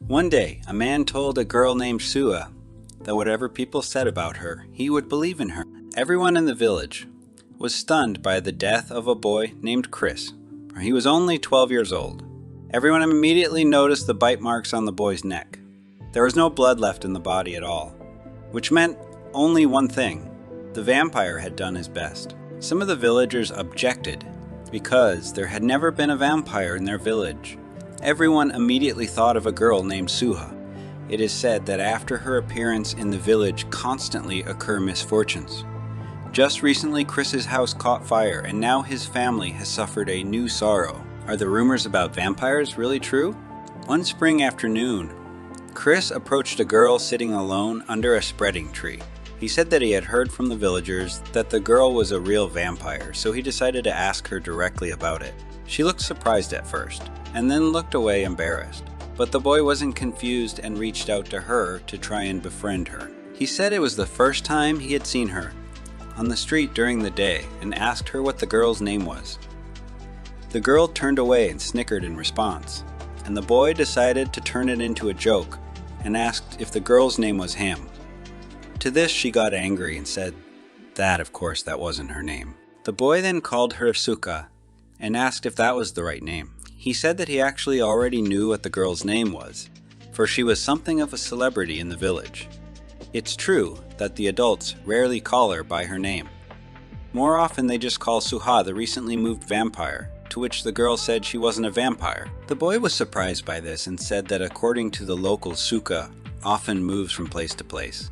One day, a man told a girl named Suha that whatever people said about her, he would believe in her. Everyone in the village was stunned by the death of a boy named Chris. He was only 12 years old. Everyone immediately noticed the bite marks on the boy's neck. There was no blood left in the body at all, which meant only one thing: the vampire had done his best. Some of the villagers objected because there had never been a vampire in their village. Everyone immediately thought of a girl named Suha. It is said that after her appearance in the village constantly occur misfortunes. Just recently, Chris's house caught fire, and now his family has suffered a new sorrow. Are the rumors about vampires really true? One spring afternoon, Chris approached a girl sitting alone under a spreading tree. He said that he had heard from the villagers that the girl was a real vampire, so he decided to ask her directly about it. She looked surprised at first, and then looked away embarrassed. But the boy wasn't confused and reached out to her to try and befriend her. He said it was the first time he had seen her on the street during the day and asked her what the girl's name was. The girl turned away and snickered in response, and the boy decided to turn it into a joke and asked if the girl's name was Ham. To this she got angry and said that, of course, that wasn't her name. The boy then called her Suka and asked if that was the right name. He said that he actually already knew what the girl's name was, for she was something of a celebrity in the village. It's true that the adults rarely call her by her name. More often they just call Suha the recently moved vampire, to which the girl said she wasn't a vampire. The boy was surprised by this and said that according to the local Suka, often moves from place to place,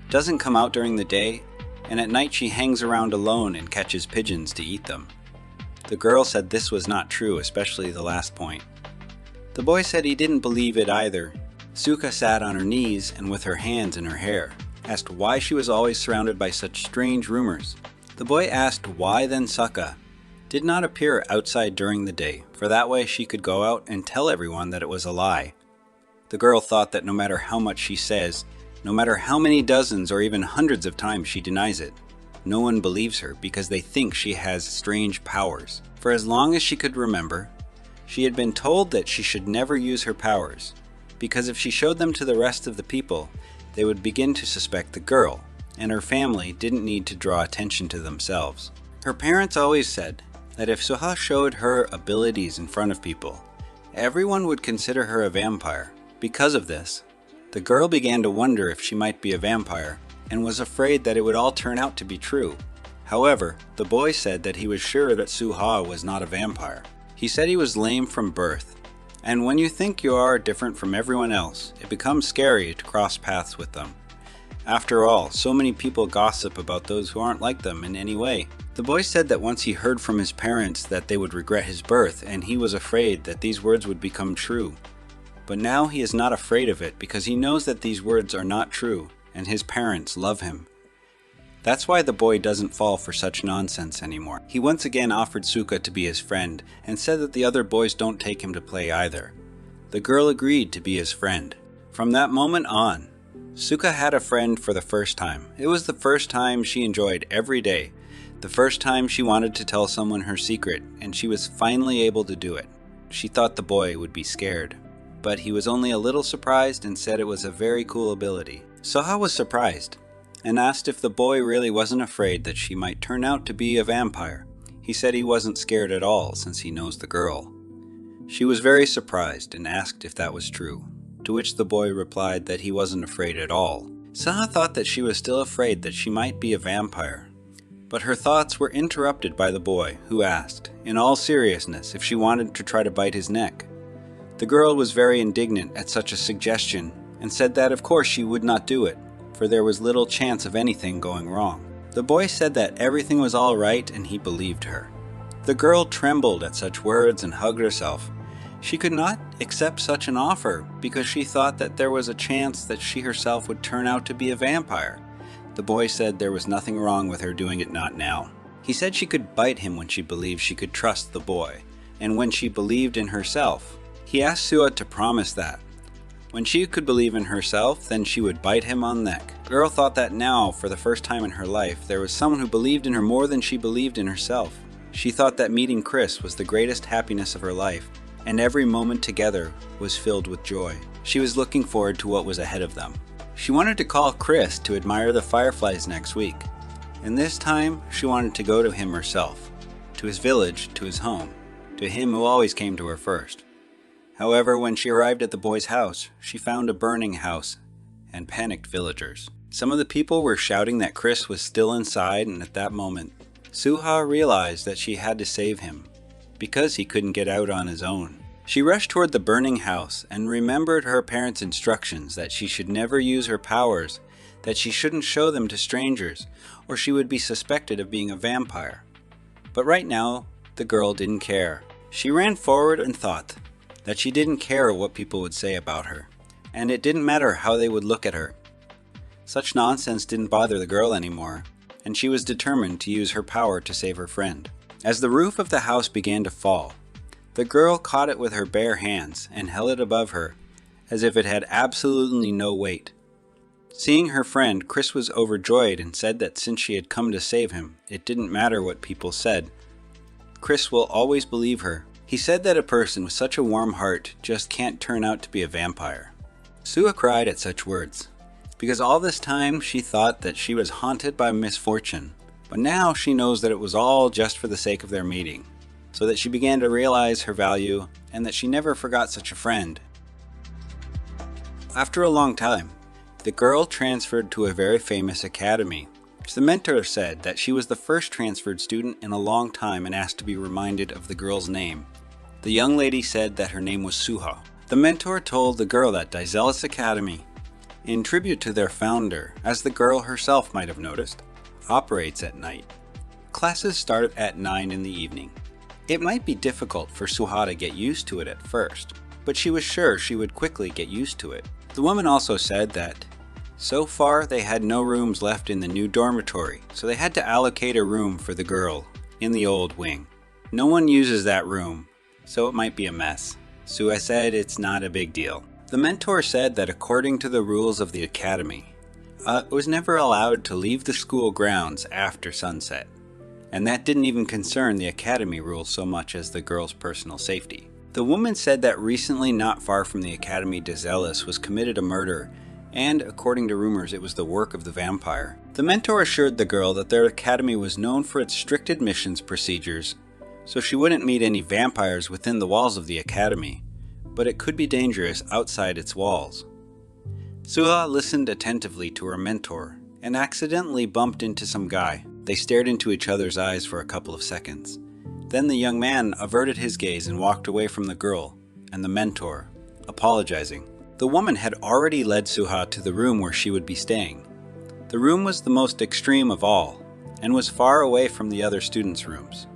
doesn't come out during the day, and at night she hangs around alone and catches pigeons to eat them. The girl said this was not true, especially the last point. The boy said he didn't believe it either. Suka sat on her knees and with her hands in her hair, asked why she was always surrounded by such strange rumors. The boy asked why then Suka did not appear outside during the day, for that way she could go out and tell everyone that it was a lie. The girl thought that no matter how much she says, no matter how many dozens or even hundreds of times she denies it, no one believes her because they think she has strange powers. For as long as she could remember, she had been told that she should never use her powers, because if she showed them to the rest of the people, they would begin to suspect the girl, and her family didn't need to draw attention to themselves. Her parents always said that if Suha showed her abilities in front of people, everyone would consider her a vampire. Because of this, the girl began to wonder if she might be a vampire, and was afraid that it would all turn out to be true. However, the boy said that he was sure that Suha was not a vampire. He said he was lame from birth, and when you think you are different from everyone else, it becomes scary to cross paths with them. After all, so many people gossip about those who aren't like them in any way. The boy said that once he heard from his parents that they would regret his birth, and he was afraid that these words would become true. But now he is not afraid of it because he knows that these words are not true, and his parents love him. That's why the boy doesn't fall for such nonsense anymore. He once again offered Suka to be his friend, and said that the other boys don't take him to play either. The girl agreed to be his friend. From that moment on, Suka had a friend for the first time. It was the first time she enjoyed every day, the first time she wanted to tell someone her secret, and she was finally able to do it. She thought the boy would be scared, but he was only a little surprised and said it was a very cool ability. Suha was surprised and asked if the boy really wasn't afraid that she might turn out to be a vampire. He said he wasn't scared at all since he knows the girl. She was very surprised and asked if that was true, to which the boy replied that he wasn't afraid at all. Suha thought that she was still afraid that she might be a vampire, but her thoughts were interrupted by the boy, who asked, in all seriousness, if she wanted to try to bite his neck. The girl was very indignant at such a suggestion and said that of course she would not do it, for there was little chance of anything going wrong. The boy said that everything was all right and he believed her. The girl trembled at such words and hugged herself. She could not accept such an offer because she thought that there was a chance that she herself would turn out to be a vampire. The boy said there was nothing wrong with her doing it not now. He said she could bite him when she believed she could trust the boy, and when she believed in herself. He asked Suha to promise that. When she could believe in herself, then she would bite him on the neck. The girl thought that now, for the first time in her life, there was someone who believed in her more than she believed in herself. She thought that meeting Chris was the greatest happiness of her life, and every moment together was filled with joy. She was looking forward to what was ahead of them. She wanted to call Chris to admire the fireflies next week, and this time she wanted to go to him herself, to his village, to his home, to him who always came to her first. However, when she arrived at the boy's house, she found a burning house and panicked villagers. Some of the people were shouting that Chris was still inside, and at that moment, Suha realized that she had to save him, because he couldn't get out on his own. She rushed toward the burning house and remembered her parents' instructions that she should never use her powers, that she shouldn't show them to strangers, or she would be suspected of being a vampire. But right now, the girl didn't care. She ran forward and thought that she didn't care what people would say about her, and it didn't matter how they would look at her. Such nonsense didn't bother the girl anymore, and she was determined to use her power to save her friend. As the roof of the house began to fall, the girl caught it with her bare hands and held it above her as if it had absolutely no weight. Seeing her friend, Chris was overjoyed and said that since she had come to save him, it didn't matter what people said. Chris will always believe her. He said that a person with such a warm heart just can't turn out to be a vampire. Suha cried at such words, because all this time she thought that she was haunted by misfortune, but now she knows that it was all just for the sake of their meeting, so that she began to realize her value and that she never forgot such a friend. After a long time, the girl transferred to a very famous academy. The mentor said that she was the first transferred student in a long time and asked to be reminded of the girl's name. The young lady said that her name was Suha. The mentor told the girl that Dizelis Academy, in tribute to their founder, as the girl herself might have noticed, operates at night. Classes start at 9 in the evening. It might be difficult for Suha to get used to it at first, but she was sure she would quickly get used to it. The woman also said that so far they had no rooms left in the new dormitory, so they had to allocate a room for the girl in the old wing. No one uses that room, so it might be a mess. Suha said it's not a big deal. The mentor said that according to the rules of the academy, it was never allowed to leave the school grounds after sunset, and that didn't even concern the academy rules so much as the girl's personal safety. The woman said that recently, not far from the academy, Dizelis was committed a murder, and according to rumors, it was the work of the vampire. The mentor assured the girl that their academy was known for its strict admissions procedures, so she wouldn't meet any vampires within the walls of the academy, but it could be dangerous outside its walls. Suha listened attentively to her mentor and accidentally bumped into some guy. They stared into each other's eyes for a couple of seconds. Then the young man averted his gaze and walked away from the girl and the mentor, apologizing. The woman had already led Suha to the room where she would be staying. The room was the most extreme of all, and was far away from the other students' rooms.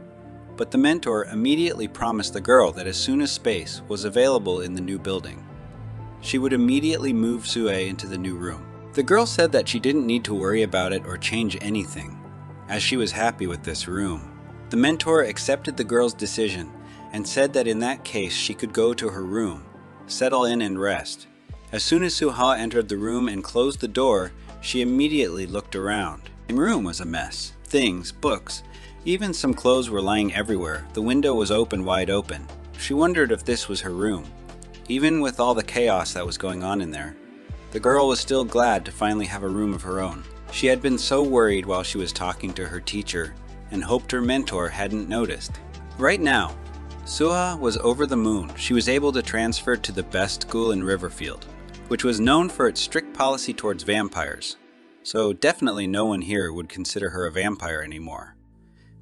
But the mentor immediately promised the girl that as soon as space was available in the new building, she would immediately move Suha into the new room. The girl said that she didn't need to worry about it or change anything, as she was happy with this room. The mentor accepted the girl's decision and said that in that case she could go to her room, settle in and rest. As soon as Suha entered the room and closed the door, she immediately looked around. The room was a mess. Things, books, even some clothes were lying everywhere. The window was wide open. She wondered if this was her room. Even with all the chaos that was going on in there, the girl was still glad to finally have a room of her own. She had been so worried while she was talking to her teacher and hoped her mentor hadn't noticed. Right now, Suha was over the moon. She was able to transfer to the best school in Riverfield, which was known for its strict policy towards vampires. So definitely no one here would consider her a vampire anymore.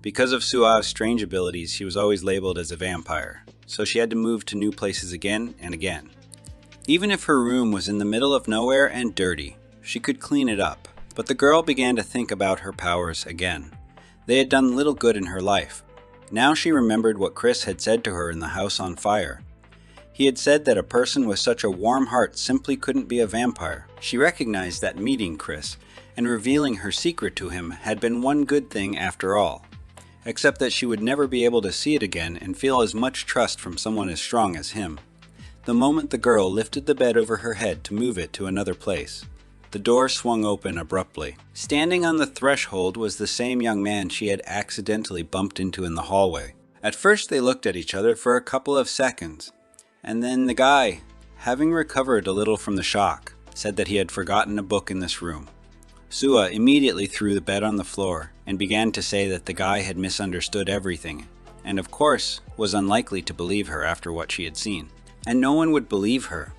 Because of Suha's strange abilities, she was always labeled as a vampire, so she had to move to new places again and again. Even if her room was in the middle of nowhere and dirty, she could clean it up. But the girl began to think about her powers again. They had done little good in her life. Now she remembered what Chris had said to her in the house on fire. He had said that a person with such a warm heart simply couldn't be a vampire. She recognized that meeting Chris and revealing her secret to him had been one good thing after all, except that she would never be able to see it again and feel as much trust from someone as strong as him. The moment the girl lifted the bed over her head to move it to another place, the door swung open abruptly. Standing on the threshold was the same young man she had accidentally bumped into in the hallway. At first they looked at each other for a couple of seconds, and then the guy having recovered a little from the shock, said that he had forgotten a book in this room. Suha immediately threw the bed on the floor and began to say that the guy had misunderstood everything, and of course was unlikely to believe her after what she had seen. And no one would believe her.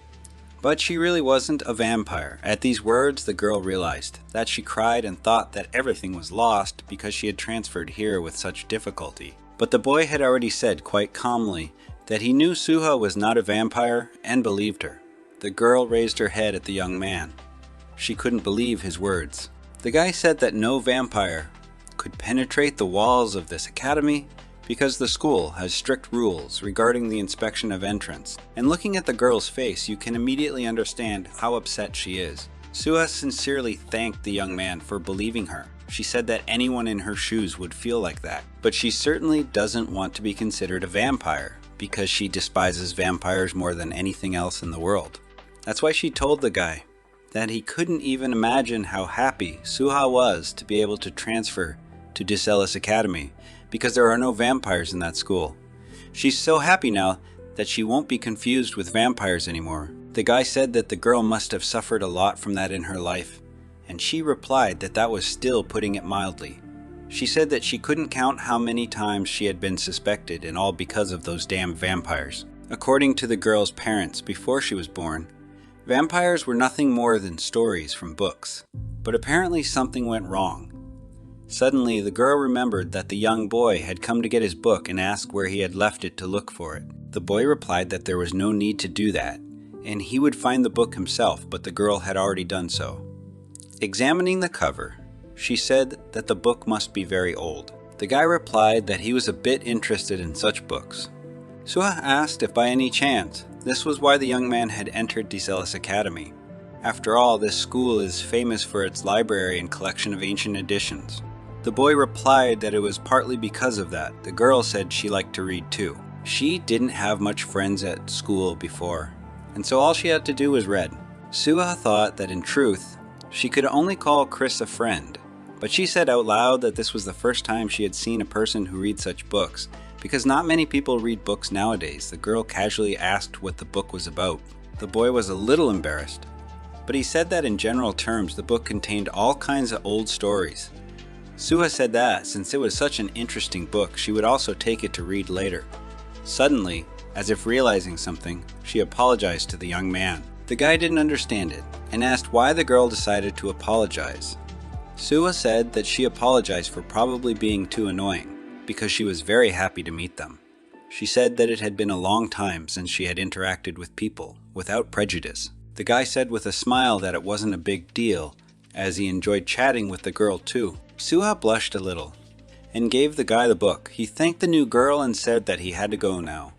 But she really wasn't a vampire. At these words, the girl realized that she cried and thought that everything was lost because she had transferred here with such difficulty. But the boy had already said quite calmly that he knew Suha was not a vampire and believed her. The girl raised her head at the young man. She couldn't believe his words. The guy said that no vampire could penetrate the walls of this academy because the school has strict rules regarding the inspection of entrance. And looking at the girl's face, you can immediately understand how upset she is. Suha sincerely thanked the young man for believing her. She said that anyone in her shoes would feel like that. But she certainly doesn't want to be considered a vampire because she despises vampires more than anything else in the world. That's why she told the guy that he couldn't even imagine how happy Suha was to be able to transfer to Dicelis Academy because there are no vampires in that school. She's so happy now that she won't be confused with vampires anymore. The guy said that the girl must have suffered a lot from that in her life, and she replied that that was still putting it mildly. She said that she couldn't count how many times she had been suspected, and all because of those damn vampires. According to the girl's parents before she was born, vampires were nothing more than stories from books. But apparently something went wrong. Suddenly, the girl remembered that the young boy had come to get his book and asked where he had left it to look for it. The boy replied that there was no need to do that, and he would find the book himself, but the girl had already done so. Examining the cover, she said that the book must be very old. The guy replied that he was a bit interested in such books. Suha asked if by any chance this was why the young man had entered Dicelis Academy. After all, this school is famous for its library and collection of ancient editions. The boy replied that it was partly because of that. The girl said she liked to read too. She didn't have much friends at school before, and so all she had to do was read. Suha thought that in truth, she could only call Chris a friend, but she said out loud that this was the first time she had seen a person who read such books, because not many people read books nowadays. The girl casually asked what the book was about. The boy was a little embarrassed, but he said that in general terms the book contained all kinds of old stories. Suha said that, since it was such an interesting book, she would also take it to read later. Suddenly, as if realizing something, she apologized to the young man. The guy didn't understand it, and asked why the girl decided to apologize. Suha said that she apologized for probably being too annoying, because she was very happy to meet them. She said that it had been a long time since she had interacted with people, without prejudice. The guy said with a smile that it wasn't a big deal, as he enjoyed chatting with the girl too. Suha blushed a little, and gave the guy the book. He thanked the new girl and said that he had to go now.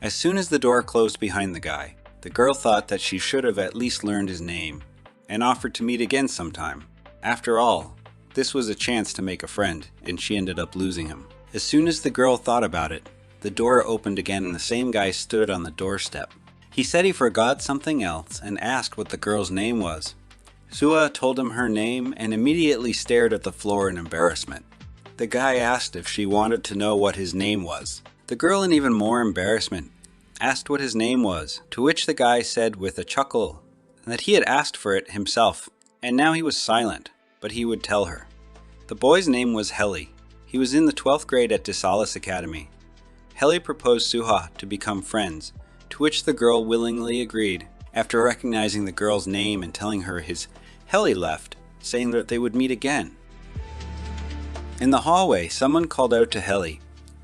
As soon as the door closed behind the guy, the girl thought that she should have at least learned his name, and offered to meet again sometime. After all, this was a chance to make a friend, and she ended up losing him. As soon as the girl thought about it, the door opened again and the same guy stood on the doorstep. He said he forgot something else and asked what the girl's name was. Suha told him her name and immediately stared at the floor in embarrassment. The guy asked if she wanted to know what his name was. The girl, in even more embarrassment, asked what his name was, to which the guy said with a chuckle that he had asked for it himself, and now he was silent, but he would tell her. The boy's name was Heli. He was in the 12th grade at Dicelis Academy. Heli proposed Suha to become friends, to which the girl willingly agreed. After recognizing the girl's name and telling her his, Heli left, saying that they would meet again. In the hallway, someone called out to Heli,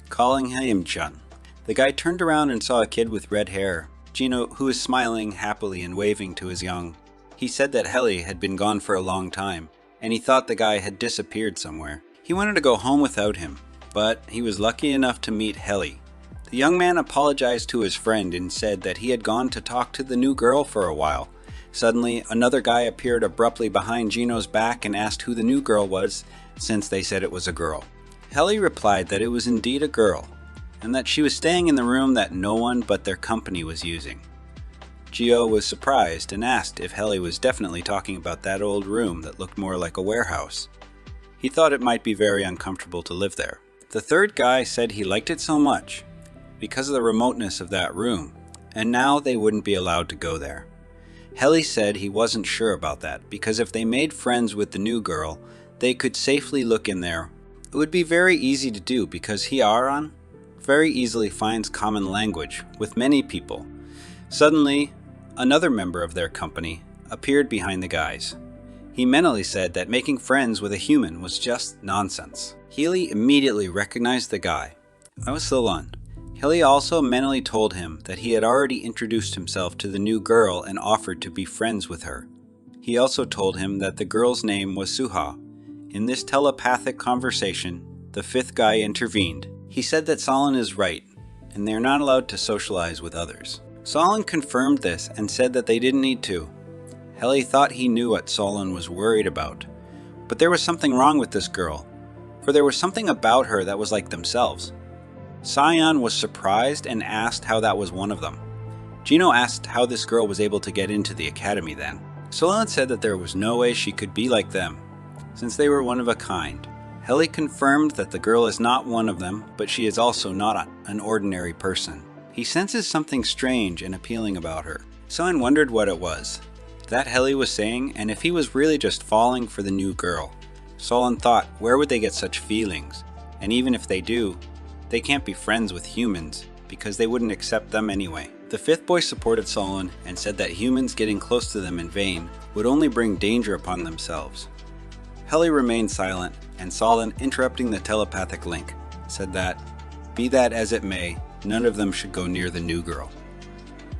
calling him Chun. The guy turned around and saw a kid with red hair, Gino, who was smiling happily and waving to his young. He said that Heli had been gone for a long time, and he thought the guy had disappeared somewhere. He wanted to go home without him, but he was lucky enough to meet Heli. The young man apologized to his friend and said that he had gone to talk to the new girl for a while. Suddenly, another guy appeared abruptly behind Gino's back and asked who the new girl was, since they said it was a girl. Heli replied that it was indeed a girl, and that she was staying in the room that no one but their company was using. Gio was surprised and asked if Heli was definitely talking about that old room that looked more like a warehouse. He thought it might be very uncomfortable to live there. The third guy said he liked it so much, because of the remoteness of that room, and now they wouldn't be allowed to go there. Heli said he wasn't sure about that, because if they made friends with the new girl, they could safely look in there. It would be very easy to do because Hyaran very easily finds common language with many people. Suddenly, another member of their company appeared behind the guys. He mentally said that making friends with a human was just nonsense. Heli immediately recognized the guy. That was Solon. Heli also mentally told him that he had already introduced himself to the new girl and offered to be friends with her. He also told him that the girl's name was Suha. In this telepathic conversation, the fifth guy intervened. He said that Solon is right, and they're not allowed to socialize with others. Solon confirmed this and said that they didn't need to. Heli thought he knew what Solon was worried about, but there was something wrong with this girl, for there was something about her that was like themselves. Sion was surprised and asked how that was one of them. Gino asked how this girl was able to get into the academy then. Solon said that there was no way she could be like them, since they were one of a kind. Heli confirmed that the girl is not one of them, but she is also not an ordinary person. He senses something strange and appealing about her. Sion wondered what it was that Heli was saying, and if he was really just falling for the new girl. Solon thought, where would they get such feelings? And even if they do, they can't be friends with humans, because they wouldn't accept them anyway. The fifth boy supported Solon and said that humans getting close to them in vain would only bring danger upon themselves. Heli remained silent, and Solon, interrupting the telepathic link, said that, be that as it may, none of them should go near the new girl.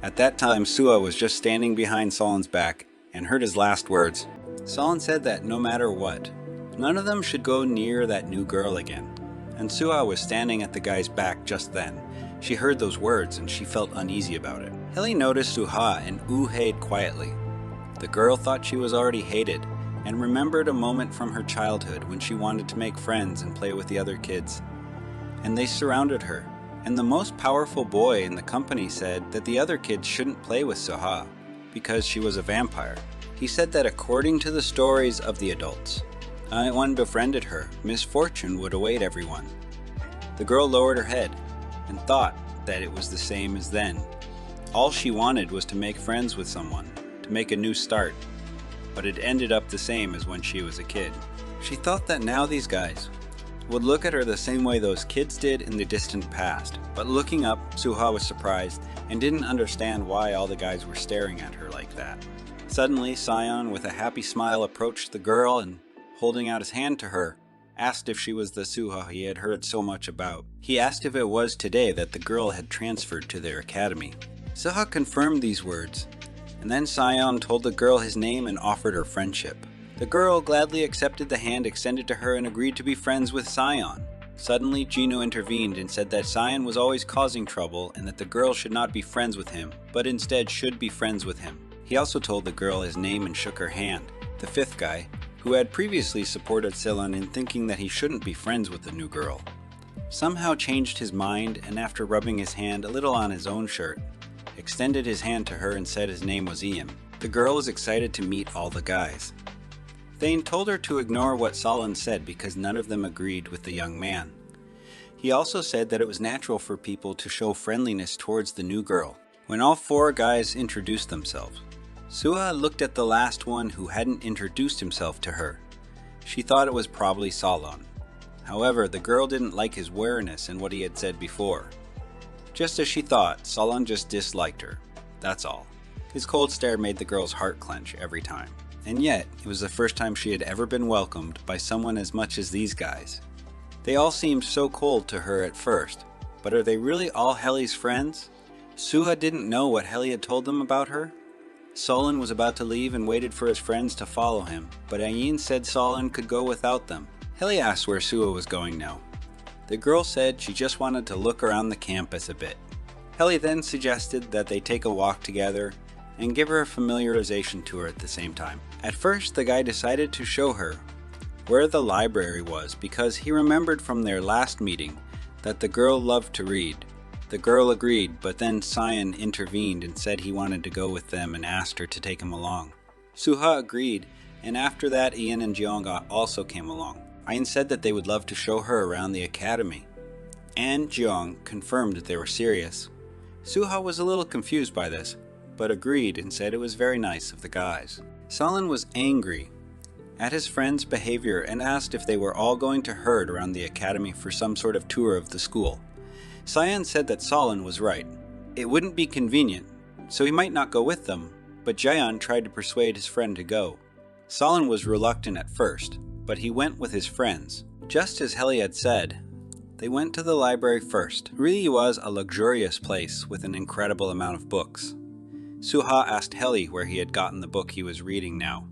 At that time, Suha was just standing behind Solon's back and heard his last words. Solon said that no matter what, none of them should go near that new girl again. And Suha was standing at the guy's back just then. She heard those words and she felt uneasy about it. Heli noticed Suha and oohed quietly. The girl thought she was already hated and remembered a moment from her childhood when she wanted to make friends and play with the other kids. And they surrounded her. And the most powerful boy in the company said that the other kids shouldn't play with Suha because she was a vampire. He said that according to the stories of the adults, if one befriended her, misfortune would await everyone. The girl lowered her head and thought that it was the same as then. All she wanted was to make friends with someone, to make a new start, but it ended up the same as when she was a kid. She thought that now these guys would look at her the same way those kids did in the distant past. But looking up, Suha was surprised and didn't understand why all the guys were staring at her like that. Suddenly, Sion, with a happy smile, approached the girl and, holding out his hand to her, asked if she was the Suha he had heard so much about. He asked if it was today that the girl had transferred to their academy. Suha confirmed these words, and then Sion told the girl his name and offered her friendship. The girl gladly accepted the hand extended to her and agreed to be friends with Sion. Suddenly, Gino intervened and said that Sion was always causing trouble and that the girl should not be friends with him, but instead should be friends with him. He also told the girl his name and shook her hand. The fifth guy, who had previously supported Solon in thinking that he shouldn't be friends with the new girl, somehow changed his mind and after rubbing his hand a little on his own shirt, extended his hand to her and said his name was Ian. The girl was excited to meet all the guys. Thane told her to ignore what Solon said because none of them agreed with the young man. He also said that it was natural for people to show friendliness towards the new girl. When all four guys introduced themselves, Suha looked at the last one who hadn't introduced himself to her. She thought it was probably Solon. However, the girl didn't like his wariness and what he had said before. Just as she thought, Solon just disliked her. That's all. His cold stare made the girl's heart clench every time. And yet, it was the first time she had ever been welcomed by someone as much as these guys. They all seemed so cold to her at first, but are they really all Heli's friends? Suha didn't know what Heli had told them about her. Solon was about to leave and waited for his friends to follow him, but Ayin said Solon could go without them. Heli asked where Suha was going now. The girl said she just wanted to look around the campus a bit. Heli then suggested that they take a walk together and give her a familiarization tour at the same time. At first, the guy decided to show her where the library was because he remembered from their last meeting that the girl loved to read. The girl agreed, but then Sion intervened and said he wanted to go with them and asked her to take him along. Suha agreed, and after that Ian and Jeonga also came along. Ian said that they would love to show her around the academy, and Jeong confirmed that they were serious. Suha was a little confused by this, but agreed and said it was very nice of the guys. Solon was angry at his friend's behavior and asked if they were all going to herd around the academy for some sort of tour of the school. Cyan said that Solon was right. It wouldn't be convenient, so he might not go with them, but Jaeon tried to persuade his friend to go. Solon was reluctant at first, but he went with his friends. Just as Heli had said, they went to the library first. It really was a luxurious place with an incredible amount of books. Suha asked Heli where he had gotten the book he was reading now.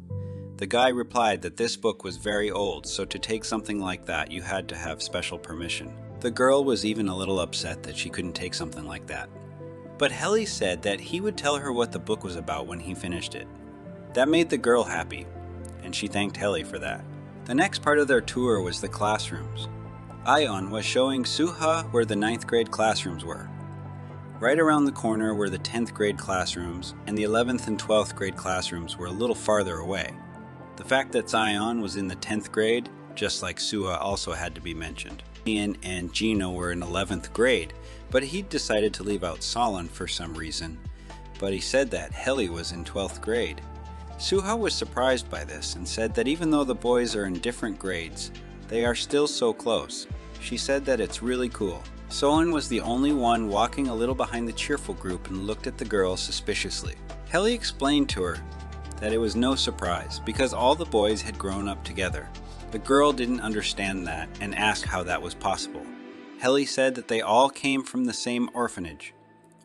The guy replied that this book was very old, so to take something like that you had to have special permission. The girl was even a little upset that she couldn't take something like that. But Heli said that he would tell her what the book was about when he finished it. That made the girl happy, and she thanked Heli for that. The next part of their tour was the classrooms. Ion was showing Suha where the 9th grade classrooms were. Right around the corner were the 10th grade classrooms, and the 11th and 12th grade classrooms were a little farther away. The fact that Zion was in the 10th grade, just like Suha, also had to be mentioned. Ian and Gino were in 11th grade, but he decided to leave out Solon for some reason. But he said that Heli was in 12th grade. Suha was surprised by this and said that even though the boys are in different grades, they are still so close. She said that it's really cool. Solon was the only one walking a little behind the cheerful group and looked at the girl suspiciously. Heli explained to her that it was no surprise because all the boys had grown up together. The girl didn't understand that and asked how that was possible. Heli said that they all came from the same orphanage.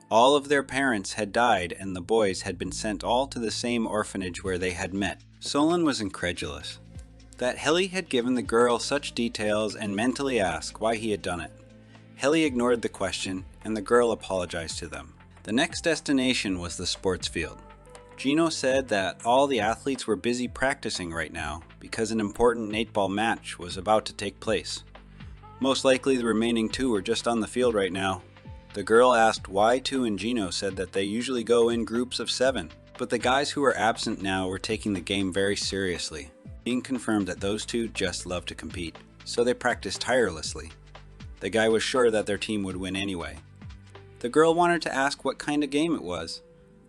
All of their parents had died and the boys had been sent all to the same orphanage where they had met. Solon was incredulous that Heli had given the girl such details and mentally asked why he had done it. Heli ignored the question and the girl apologized to them. The next destination was the sports field. Gino said that all the athletes were busy practicing right now because an important 8-ball match was about to take place. Most likely the remaining 2 were just on the field right now. The girl asked why 2 and Gino said that they usually go in groups of 7, but the guys who were absent now were taking the game very seriously, being confirmed that those 2 just love to compete, so they practiced tirelessly. The guy was sure that their team would win anyway. The girl wanted to ask what kind of game it was.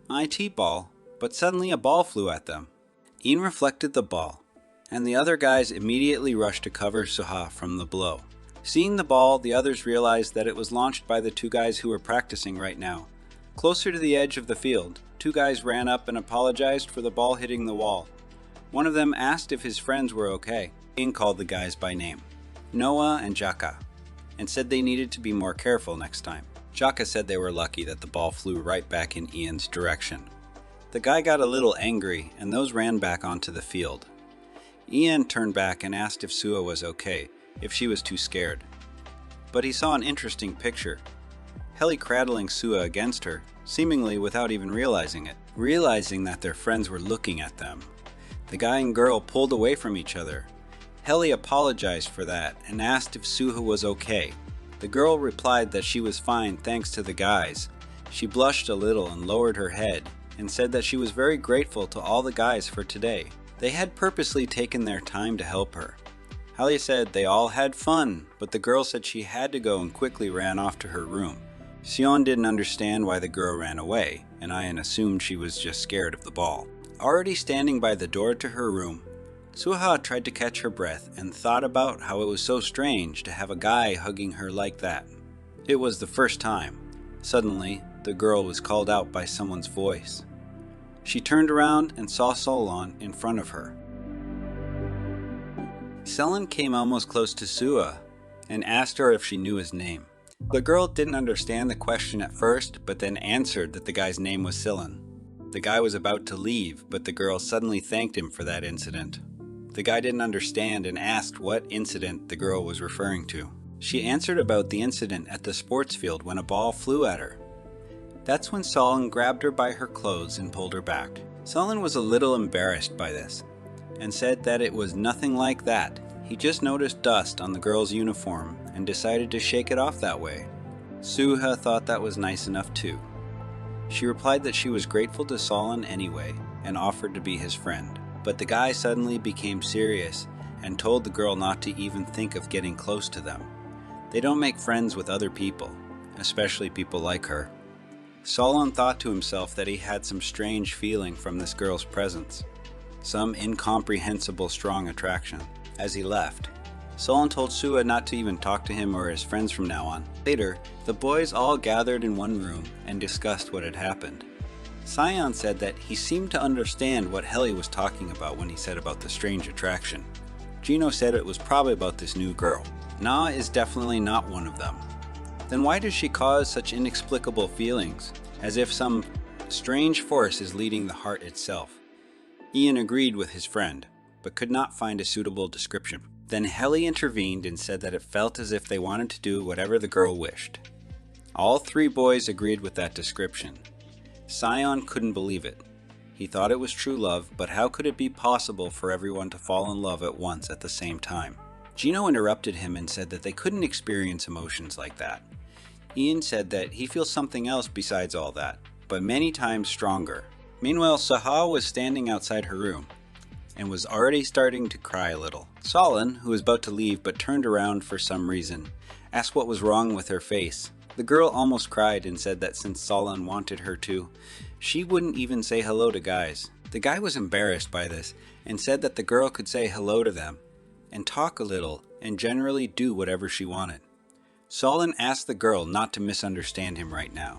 IT ball. But suddenly a ball flew at them. Ian reflected the ball, and the other guys immediately rushed to cover Suha from the blow. Seeing the ball, the others realized that it was launched by the 2 guys who were practicing right now. Closer to the edge of the field, 2 guys ran up and apologized for the ball hitting the wall. One of them asked if his friends were okay. Ian called the guys by name, Noah and Jaka, and said they needed to be more careful next time. Jaka said they were lucky that the ball flew right back in Ian's direction. The guy got a little angry, and those ran back onto the field. Ian turned back and asked if Suha was okay, if she was too scared. But he saw an interesting picture. Heli cradling Suha against her, seemingly without even realizing it, realizing that their friends were looking at them. The guy and girl pulled away from each other. Heli apologized for that and asked if Suha was okay. The girl replied that she was fine thanks to the guys. She blushed a little and lowered her head, and said that she was very grateful to all the guys for today. They had purposely taken their time to help her. Heli said they all had fun, but the girl said she had to go and quickly ran off to her room. Sion didn't understand why the girl ran away, and Ian assumed she was just scared of the ball. Already standing by the door to her room, Suha tried to catch her breath and thought about how it was so strange to have a guy hugging her like that. It was the first time. Suddenly, the girl was called out by someone's voice. She turned around and saw Solon in front of her. Solon came almost close to Suha and asked her if she knew his name. The girl didn't understand the question at first, but then answered that the guy's name was Solon. The guy was about to leave, but the girl suddenly thanked him for that incident. The guy didn't understand and asked what incident the girl was referring to. She answered about the incident at the sports field when a ball flew at her. That's when Solon grabbed her by her clothes and pulled her back. Solon was a little embarrassed by this, and said that it was nothing like that. He just noticed dust on the girl's uniform and decided to shake it off that way. Suha thought that was nice enough too. She replied that she was grateful to Solon anyway, and offered to be his friend. But the guy suddenly became serious and told the girl not to even think of getting close to them. They don't make friends with other people, especially people like her. Solon thought to himself that he had some strange feeling from this girl's presence, some incomprehensible strong attraction. As he left, Solon told Suha not to even talk to him or his friends from now on. Later, the boys all gathered in one room and discussed what had happened. Sion said that he seemed to understand what Heli was talking about when he said about the strange attraction. Gino said it was probably about this new girl. Na is definitely not one of them. Then why does she cause such inexplicable feelings, as if some strange force is leading the heart itself? Ian agreed with his friend, but could not find a suitable description. Then Heli intervened and said that it felt as if they wanted to do whatever the girl wished. All three boys agreed with that description. Sion couldn't believe it. He thought it was true love, but how could it be possible for everyone to fall in love at once at the same time? Gino interrupted him and said that they couldn't experience emotions like that. Ian said that he feels something else besides all that, but many times stronger. Meanwhile, Suha was standing outside her room and was already starting to cry a little. Solon, who was about to leave but turned around for some reason, asked what was wrong with her face. The girl almost cried and said that since Solon wanted her to, she wouldn't even say hello to guys. The guy was embarrassed by this and said that the girl could say hello to them and talk a little and generally do whatever she wanted. Solon asked the girl not to misunderstand him right now.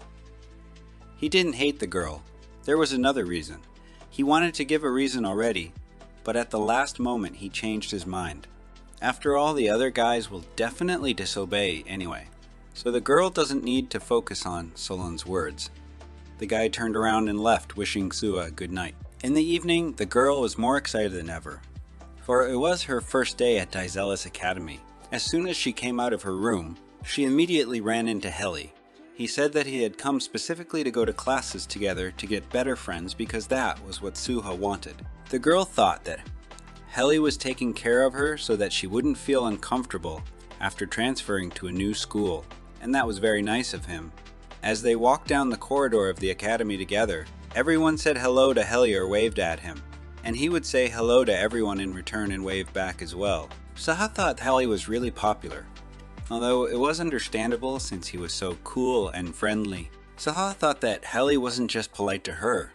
He didn't hate the girl. There was another reason. He wanted to give a reason already, but at the last moment he changed his mind. After all, the other guys will definitely disobey anyway, so the girl doesn't need to focus on Solon's words. The guy turned around and left, wishing Suha good night. In the evening, the girl was more excited than ever, for it was her first day at Daizelis Academy. As soon as she came out of her room, she immediately ran into Heli. He said that he had come specifically to go to classes together to get better friends because that was what Suha wanted. The girl thought that Heli was taking care of her so that she wouldn't feel uncomfortable after transferring to a new school, and that was very nice of him. As they walked down the corridor of the academy together, everyone said hello to Heli or waved at him, and he would say hello to everyone in return and wave back as well. Suha thought Heli was really popular, although it was understandable since he was so cool and friendly. Suha thought that Heli wasn't just polite to her,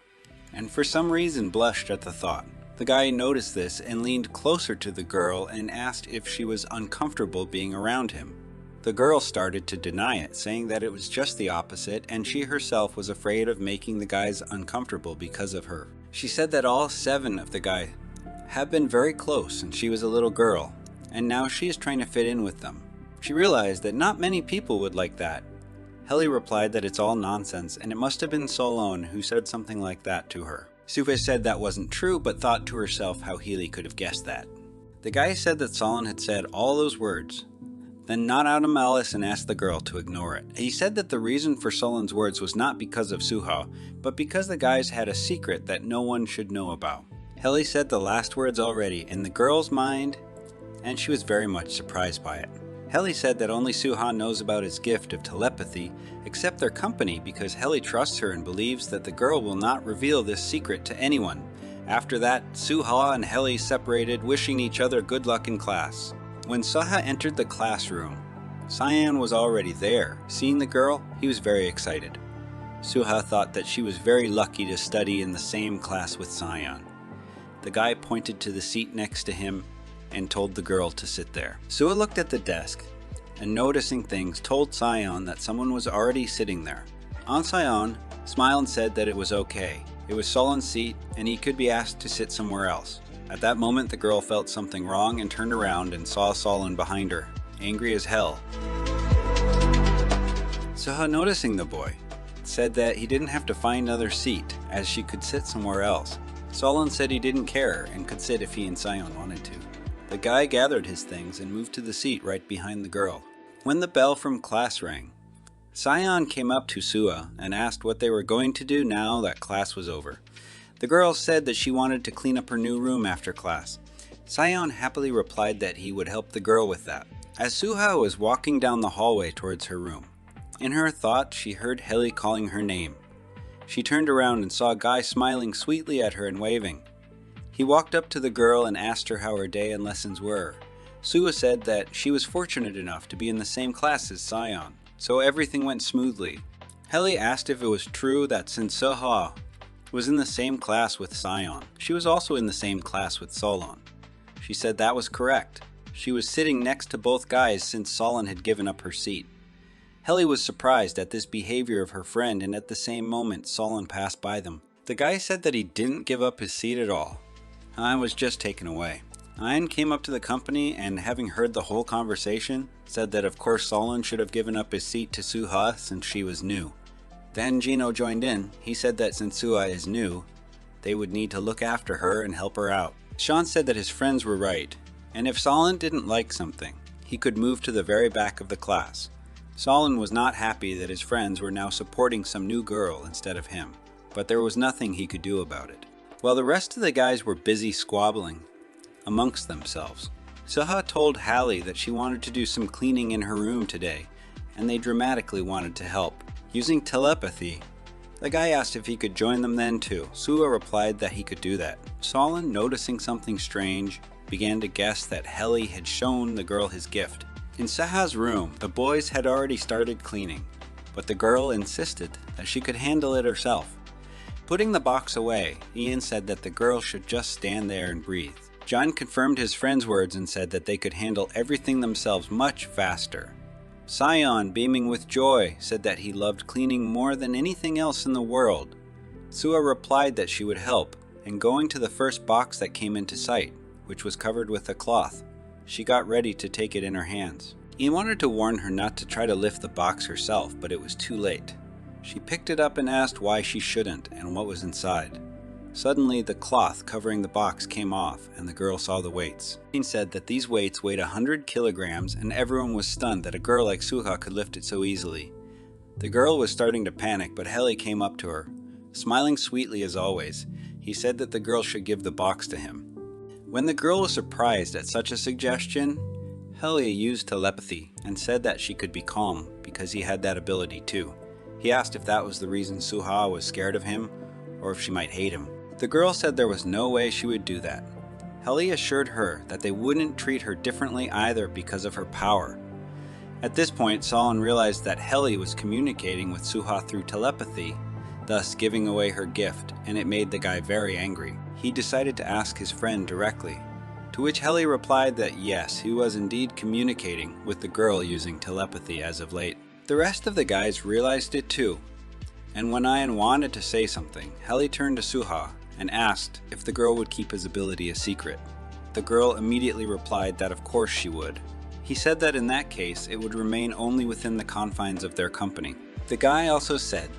and for some reason blushed at the thought. The guy noticed this and leaned closer to the girl and asked if she was uncomfortable being around him. The girl started to deny it, saying that it was just the opposite and she herself was afraid of making the guys uncomfortable because of her. She said that all 7 of the guys have been very close and she was a little girl, and now she is trying to fit in with them. She realized that not many people would like that. Heli replied that it's all nonsense and it must have been Solon who said something like that to her. Suha said that wasn't true, but thought to herself how Heli could have guessed that. The guy said that Solon had said all those words, then not out of malice and asked the girl to ignore it. He said that the reason for Solon's words was not because of Suha, but because the guys had a secret that no one should know about. Heli said the last words already in the girl's mind, and she was very much surprised by it. Heli said that only Suha knows about his gift of telepathy, except their company, because Heli trusts her and believes that the girl will not reveal this secret to anyone. After that, Suha and Heli separated, wishing each other good luck in class. When Suha entered the classroom, Sion was already there. Seeing the girl, he was very excited. Suha thought that she was very lucky to study in the same class with Sion. The guy pointed to the seat next to him and told the girl to sit there. Suha looked at the desk and, noticing things, told Sion that someone was already sitting there. Sion smiled and said that it was okay. It was Solon's seat and he could be asked to sit somewhere else. At that moment, the girl felt something wrong and turned around and saw Solon behind her, angry as hell. Suha, noticing the boy, said that he didn't have to find another seat, as she could sit somewhere else. Solon said he didn't care and could sit if he and Sion wanted to. The guy gathered his things and moved to the seat right behind the girl. When the bell from class rang, Sion came up to Suha and asked what they were going to do now that class was over. The girl said that she wanted to clean up her new room after class. Sion happily replied that he would help the girl with that. As Suha was walking down the hallway towards her room, in her thought she heard Heli calling her name. She turned around and saw a guy smiling sweetly at her and waving. He walked up to the girl and asked her how her day and lessons were. Suha said that she was fortunate enough to be in the same class as Sion, so everything went smoothly. Helly asked if it was true that since Suha was in the same class with Sion, she was also in the same class with Solon. She said that was correct. She was sitting next to both guys since Solon had given up her seat. Helly was surprised at this behavior of her friend, and at the same moment Solon passed by them. The guy said that he didn't give up his seat at all. I was just taken away. Ian came up to the company and, having heard the whole conversation, said that of course Solon should have given up his seat to Suha since she was new. Then Gino joined in. He said that since Suha is new, they would need to look after her and help her out. Sean said that his friends were right, and if Solon didn't like something, he could move to the very back of the class. Solon was not happy that his friends were now supporting some new girl instead of him, but there was nothing he could do about it. While the rest of the guys were busy squabbling amongst themselves, Suha told Hallie that she wanted to do some cleaning in her room today, and they dramatically wanted to help. Using telepathy, the guy asked if he could join them then too. Suha replied that he could do that. Solon, noticing something strange, began to guess that Helly had shown the girl his gift. In Suha's room, the boys had already started cleaning, but the girl insisted that she could handle it herself. Putting the box away, Ian said that the girl should just stand there and breathe. John confirmed his friend's words and said that they could handle everything themselves much faster. Sion, beaming with joy, said that he loved cleaning more than anything else in the world. Suha replied that she would help, and going to the first box that came into sight, which was covered with a cloth, she got ready to take it in her hands. He wanted to warn her not to try to lift the box herself, but it was too late. She picked it up and asked why she shouldn't and what was inside. Suddenly, the cloth covering the box came off, and the girl saw the weights. He said that these weights weighed 100 kilograms, and everyone was stunned that a girl like Suha could lift it so easily. The girl was starting to panic, but Helly came up to her. Smiling sweetly as always, he said that the girl should give the box to him. When the girl was surprised at such a suggestion, Helly used telepathy and said that she could be calm because he had that ability too. He asked if that was the reason Suha was scared of him, or if she might hate him. The girl said there was no way she would do that. Helly assured her that they wouldn't treat her differently either because of her power. At this point, Solon realized that Helly was communicating with Suha through telepathy, thus giving away her gift, and it made the guy very angry. He decided to ask his friend directly, to which Helly replied that yes, he was indeed communicating with the girl using telepathy as of late. The rest of the guys realized it too, and when Ian wanted to say something, Helly turned to Suha and asked if the girl would keep his ability a secret. The girl immediately replied that of course she would. He said that in that case, it would remain only within the confines of their company. The guy also said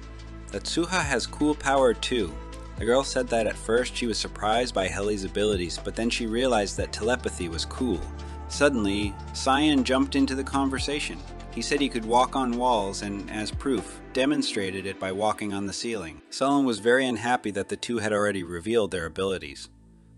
that Suha has cool power too. The girl said that at first she was surprised by Helly's abilities, but then she realized that telepathy was cool. Suddenly, Sion jumped into the conversation. He said he could walk on walls and, as proof, demonstrated it by walking on the ceiling. Solon was very unhappy that the two had already revealed their abilities,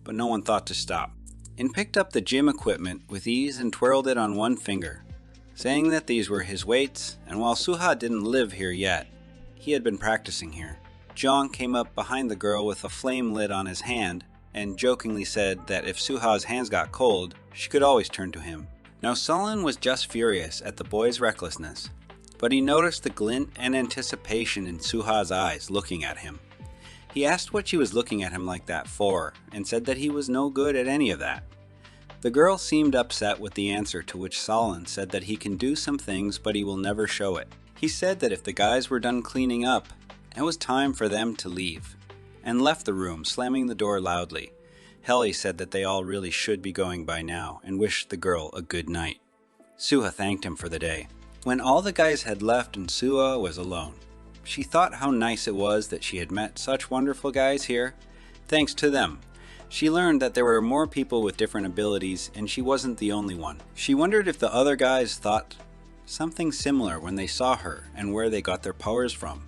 but no one thought to stop. And picked up the gym equipment with ease and twirled it on one finger, saying that these were his weights, and while Suha didn't live here yet, he had been practicing here. Jong came up behind the girl with a flame lit on his hand, and jokingly said that if Suha's hands got cold, she could always turn to him. Now Solon was just furious at the boy's recklessness, but he noticed the glint and anticipation in Suha's eyes looking at him. He asked what she was looking at him like that for, and said that he was no good at any of that. The girl seemed upset with the answer, to which Solon said that he can do some things but he will never show it. He said that if the guys were done cleaning up, it was time for them to leave, and left the room, slamming the door loudly. Helly said that they all really should be going by now, and wished the girl a good night. Suha thanked him for the day. When all the guys had left and Suha was alone, she thought how nice it was that she had met such wonderful guys here. Thanks to them, she learned that there were more people with different abilities, and she wasn't the only one. She wondered if the other guys thought something similar when they saw her and where they got their powers from.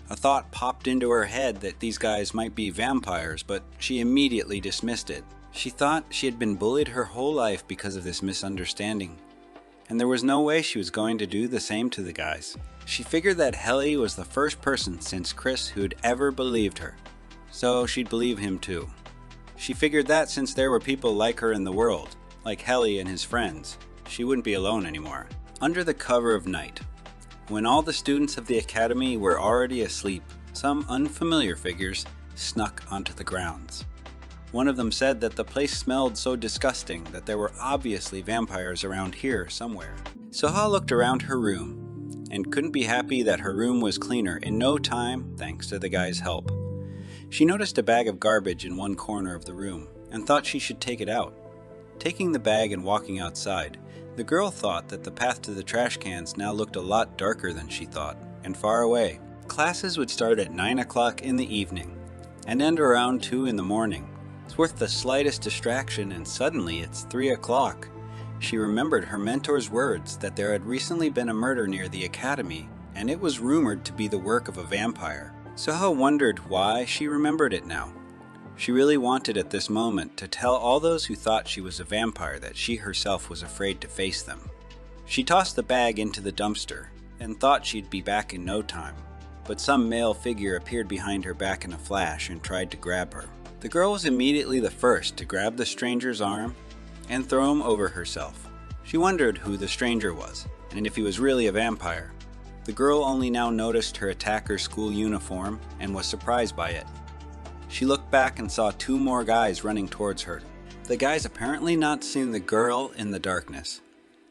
A thought popped into her head that these guys might be vampires, but she immediately dismissed it. She thought she had been bullied her whole life because of this misunderstanding, and there was no way she was going to do the same to the guys. She figured that Helly was the first person since Chris who'd ever believed her, so she'd believe him too. She figured that since there were people like her in the world, like Helly and his friends, she wouldn't be alone anymore. Under the cover of night, When all the students of the academy were already asleep, some unfamiliar figures snuck onto the grounds. One of them said that the place smelled so disgusting that there were obviously vampires around here somewhere. Suha looked around her room and couldn't be happy that her room was cleaner in no time thanks to the guy's help. She noticed a bag of garbage in one corner of the room and thought she should take it out. Taking the bag and walking outside, the girl thought that the path to the trash cans now looked a lot darker than she thought, and far away. Classes would start at 9 o'clock in the evening and end around 2 in the morning. It's worth the slightest distraction and suddenly it's 3 o'clock. She remembered her mentor's words that there had recently been a murder near the academy and it was rumored to be the work of a vampire. Suha wondered why she remembered it now. She really wanted at this moment to tell all those who thought she was a vampire that she herself was afraid to face them. She tossed the bag into the dumpster and thought she'd be back in no time, but some male figure appeared behind her back in a flash and tried to grab her. The girl was immediately the first to grab the stranger's arm and throw him over herself. She wondered who the stranger was and if he was really a vampire. The girl only now noticed her attacker's school uniform and was surprised by it. She looked back and saw 2 more guys running towards her. The guys, apparently not seeing the girl in the darkness,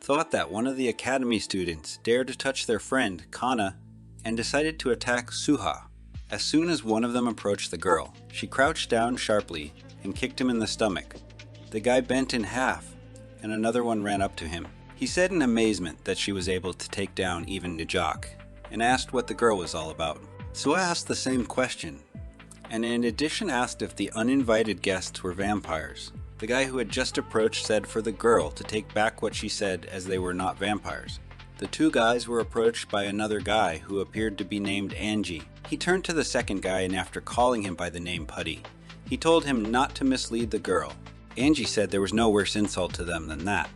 thought that one of the academy students dared to touch their friend, Kana, and decided to attack Suha. As soon as one of them approached the girl, she crouched down sharply and kicked him in the stomach. The guy bent in half, and another one ran up to him. He said in amazement that she was able to take down even Najak, and asked what the girl was all about. Suha asked the same question, and in addition asked if the uninvited guests were vampires. The guy who had just approached said for the girl to take back what she said as they were not vampires. The 2 guys were approached by another guy who appeared to be named Angie. He turned to the second guy and after calling him by the name Putty, he told him not to mislead the girl. Angie said there was no worse insult to them than that.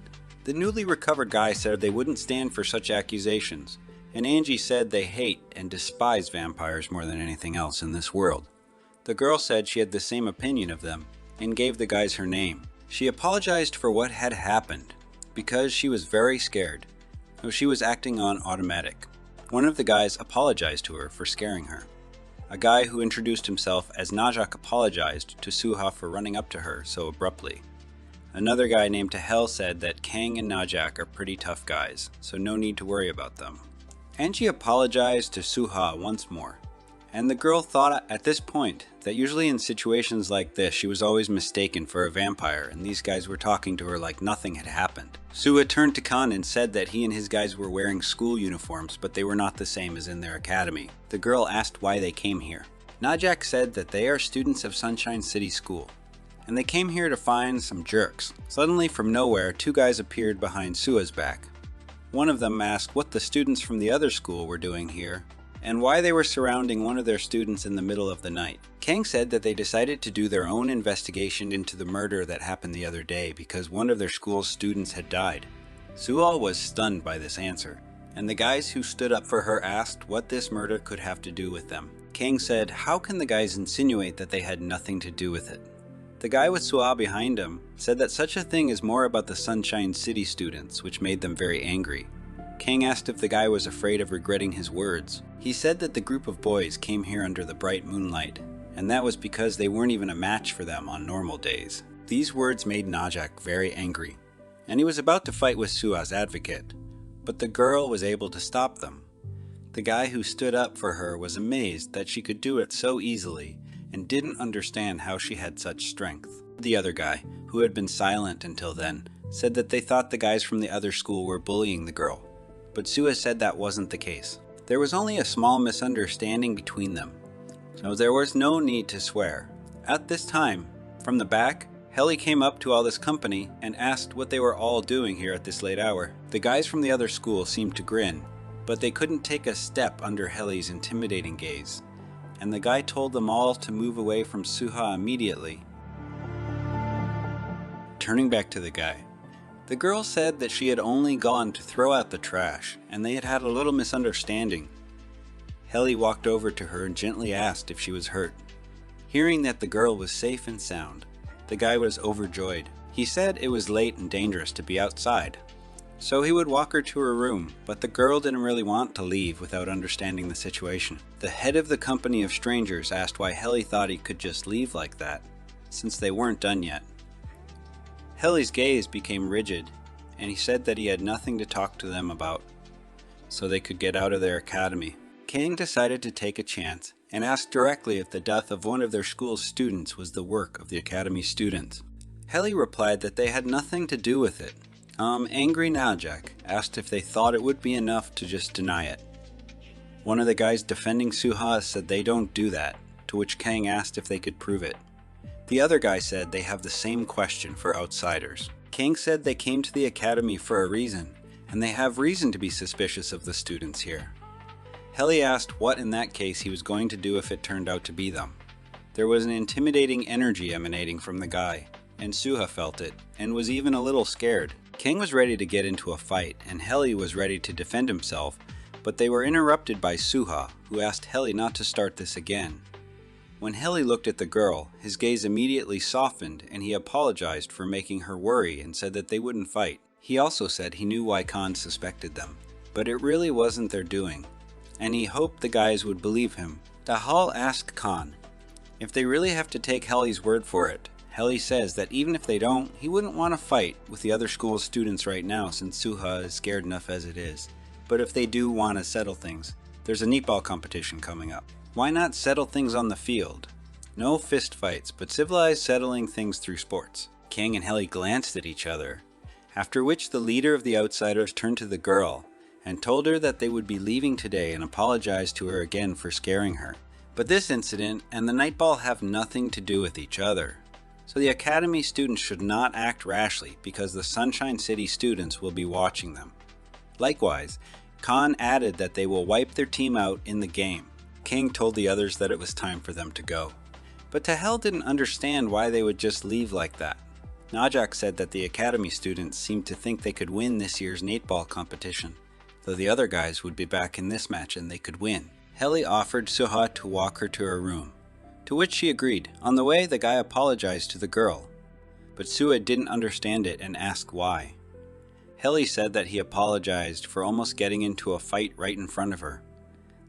The newly recovered guy said they wouldn't stand for such accusations, and Angie said they hate and despise vampires more than anything else in this world. The girl said she had the same opinion of them and gave the guys her name. She apologized for what had happened because she was very scared. She was acting on automatic. One of the guys apologized to her for scaring her. A guy who introduced himself as Najak apologized to Suha for running up to her so abruptly. Another guy named Tahel said that Kang and Najak are pretty tough guys, so no need to worry about them. Angie apologized to Suha once more. And the girl thought at this point that usually in situations like this she was always mistaken for a vampire and these guys were talking to her like nothing had happened. Suha turned to Khan and said that he and his guys were wearing school uniforms but they were not the same as in their academy. The girl asked why they came here. Najak said that they are students of Sunshine City School and they came here to find some jerks. Suddenly from nowhere 2 guys appeared behind Suha's back. One of them asked what the students from the other school were doing here and why they were surrounding one of their students in the middle of the night. Kang said that they decided to do their own investigation into the murder that happened the other day because one of their school's students had died. Suha was stunned by this answer, and the guys who stood up for her asked what this murder could have to do with them. Kang said, how can the guys insinuate that they had nothing to do with it? The guy with Suha behind him said that such a thing is more about the Sunshine City students, which made them very angry. Kang asked if the guy was afraid of regretting his words. He said that the group of boys came here under the bright moonlight, and that was because they weren't even a match for them on normal days. These words made Najak very angry, and he was about to fight with Suha's advocate, but the girl was able to stop them. The guy who stood up for her was amazed that she could do it so easily and didn't understand how she had such strength. The other guy, who had been silent until then, said that they thought the guys from the other school were bullying the girl. But Suha said that wasn't the case. There was only a small misunderstanding between them, so there was no need to swear. At this time, from the back, Helly came up to all this company and asked what they were all doing here at this late hour. The guys from the other school seemed to grin, but they couldn't take a step under Helly's intimidating gaze, and the guy told them all to move away from Suha immediately. Turning back to the guy, the girl said that she had only gone to throw out the trash, and they had had a little misunderstanding. Helly walked over to her and gently asked if she was hurt. Hearing that the girl was safe and sound, the guy was overjoyed. He said it was late and dangerous to be outside, So he would walk her to her room, but the girl didn't really want to leave without understanding the situation. The head of the company of strangers asked why Helly thought he could just leave like that, since they weren't done yet. Helly's gaze became rigid, and he said that he had nothing to talk to them about, so they could get out of their academy. King decided to take a chance and asked directly if the death of one of their school's students was the work of the academy students. Helly replied that they had nothing to do with it. Angry Najak asked if they thought it would be enough to just deny it. One of the guys defending Suha said they don't do that, to which Kang asked if they could prove it. The other guy said they have the same question for outsiders. Kang said they came to the academy for a reason, and they have reason to be suspicious of the students here. Helly asked what in that case he was going to do if it turned out to be them. There was an intimidating energy emanating from the guy, and Suha felt it, and was even a little scared. King was ready to get into a fight, and Helly was ready to defend himself, but they were interrupted by Suha, who asked Helly not to start this again. When Helly looked at the girl, his gaze immediately softened, and he apologized for making her worry and said that they wouldn't fight. He also said he knew why Khan suspected them, but it really wasn't their doing, and he hoped the guys would believe him. Dahal asked Khan if they really have to take Helly's word for it. Helly says that even if they don't, he wouldn't want to fight with the other school's students right now since Suha is scared enough as it is. But if they do want to settle things, there's a netball competition coming up. Why not settle things on the field? No fist fights, but civilized settling things through sports. King and Helly glanced at each other, after which the leader of the outsiders turned to the girl and told her that they would be leaving today and apologized to her again for scaring her. But this incident and the nightball have nothing to do with each other. So the academy students should not act rashly because the Sunshine City students will be watching them. Likewise, Khan added that they will wipe their team out in the game. King told the others that it was time for them to go. But Tahel didn't understand why they would just leave like that. Najak said that the academy students seemed to think they could win this year's netball competition, though the other guys would be back in this match and they could win. Helly offered Suha to walk her to her room, to which she agreed. On the way, the guy apologized to the girl, but Suha didn't understand it and asked why. Helly said that he apologized for almost getting into a fight right in front of her.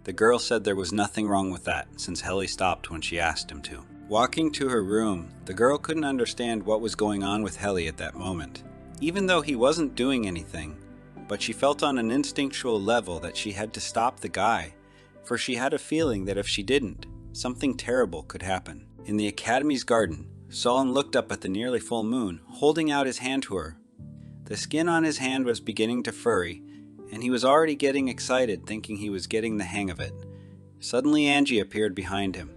The girl said there was nothing wrong with that, since Helly stopped when she asked him to. Walking to her room, the girl couldn't understand what was going on with Helly at that moment, even though he wasn't doing anything, but she felt on an instinctual level that she had to stop the guy, for she had a feeling that if she didn't, something terrible could happen. In the academy's garden, Solon looked up at the nearly full moon, holding out his hand to her. The skin on his hand was beginning to furry, and he was already getting excited, thinking he was getting the hang of it. Suddenly Angie appeared behind him.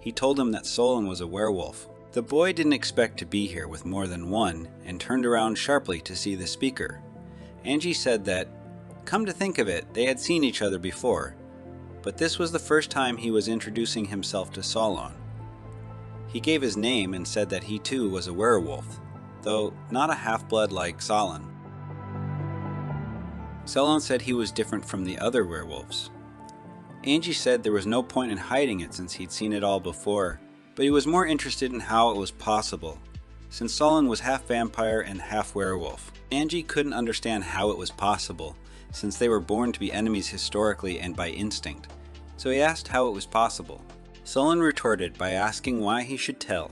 He told him that Solon was a werewolf. The boy didn't expect to be here with more than one, and turned around sharply to see the speaker. Angie said that, come to think of it, they had seen each other before, but this was the first time he was introducing himself to Solon. He gave his name and said that he too was a werewolf, though not a half-blood like Solon. Solon said he was different from the other werewolves. Angie said there was no point in hiding it since he'd seen it all before, but he was more interested in how it was possible, since Solon was half vampire and half werewolf. Angie couldn't understand how it was possible, since they were born to be enemies historically and by instinct, so he asked how it was possible. Solon retorted by asking why he should tell.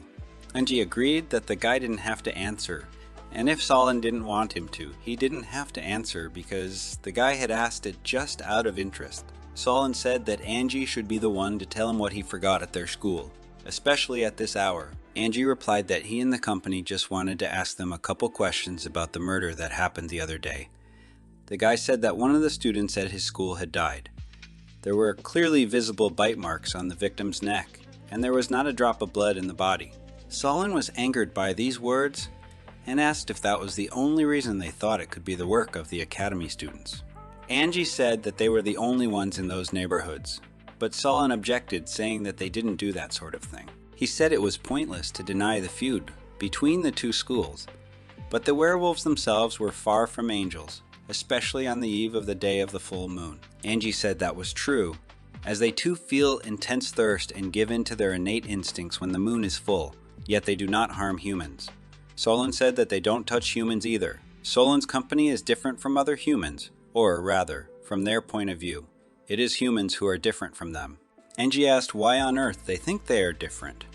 Angie agreed that the guy didn't have to answer, and if Solon didn't want him to, he didn't have to answer because the guy had asked it just out of interest. Solon said that Angie should be the one to tell him what he forgot at their school, especially at this hour. Angie replied that he and the company just wanted to ask them a couple questions about the murder that happened the other day. The guy said that one of the students at his school had died. There were clearly visible bite marks on the victim's neck, and there was not a drop of blood in the body. Solon was angered by these words and asked if that was the only reason they thought it could be the work of the academy students. Angie said that they were the only ones in those neighborhoods, but Solon objected, saying that they didn't do that sort of thing. He said it was pointless to deny the feud between the two schools, but the werewolves themselves were far from angels, especially on the eve of the day of the full moon. Angie said that was true, as they too feel intense thirst and give in to their innate instincts when the moon is full, yet they do not harm humans. Solon said that they don't touch humans either, Solon's company is different from other humans, or rather, from their point of view. It is humans who are different from them. Angie asked why on earth they think they are different.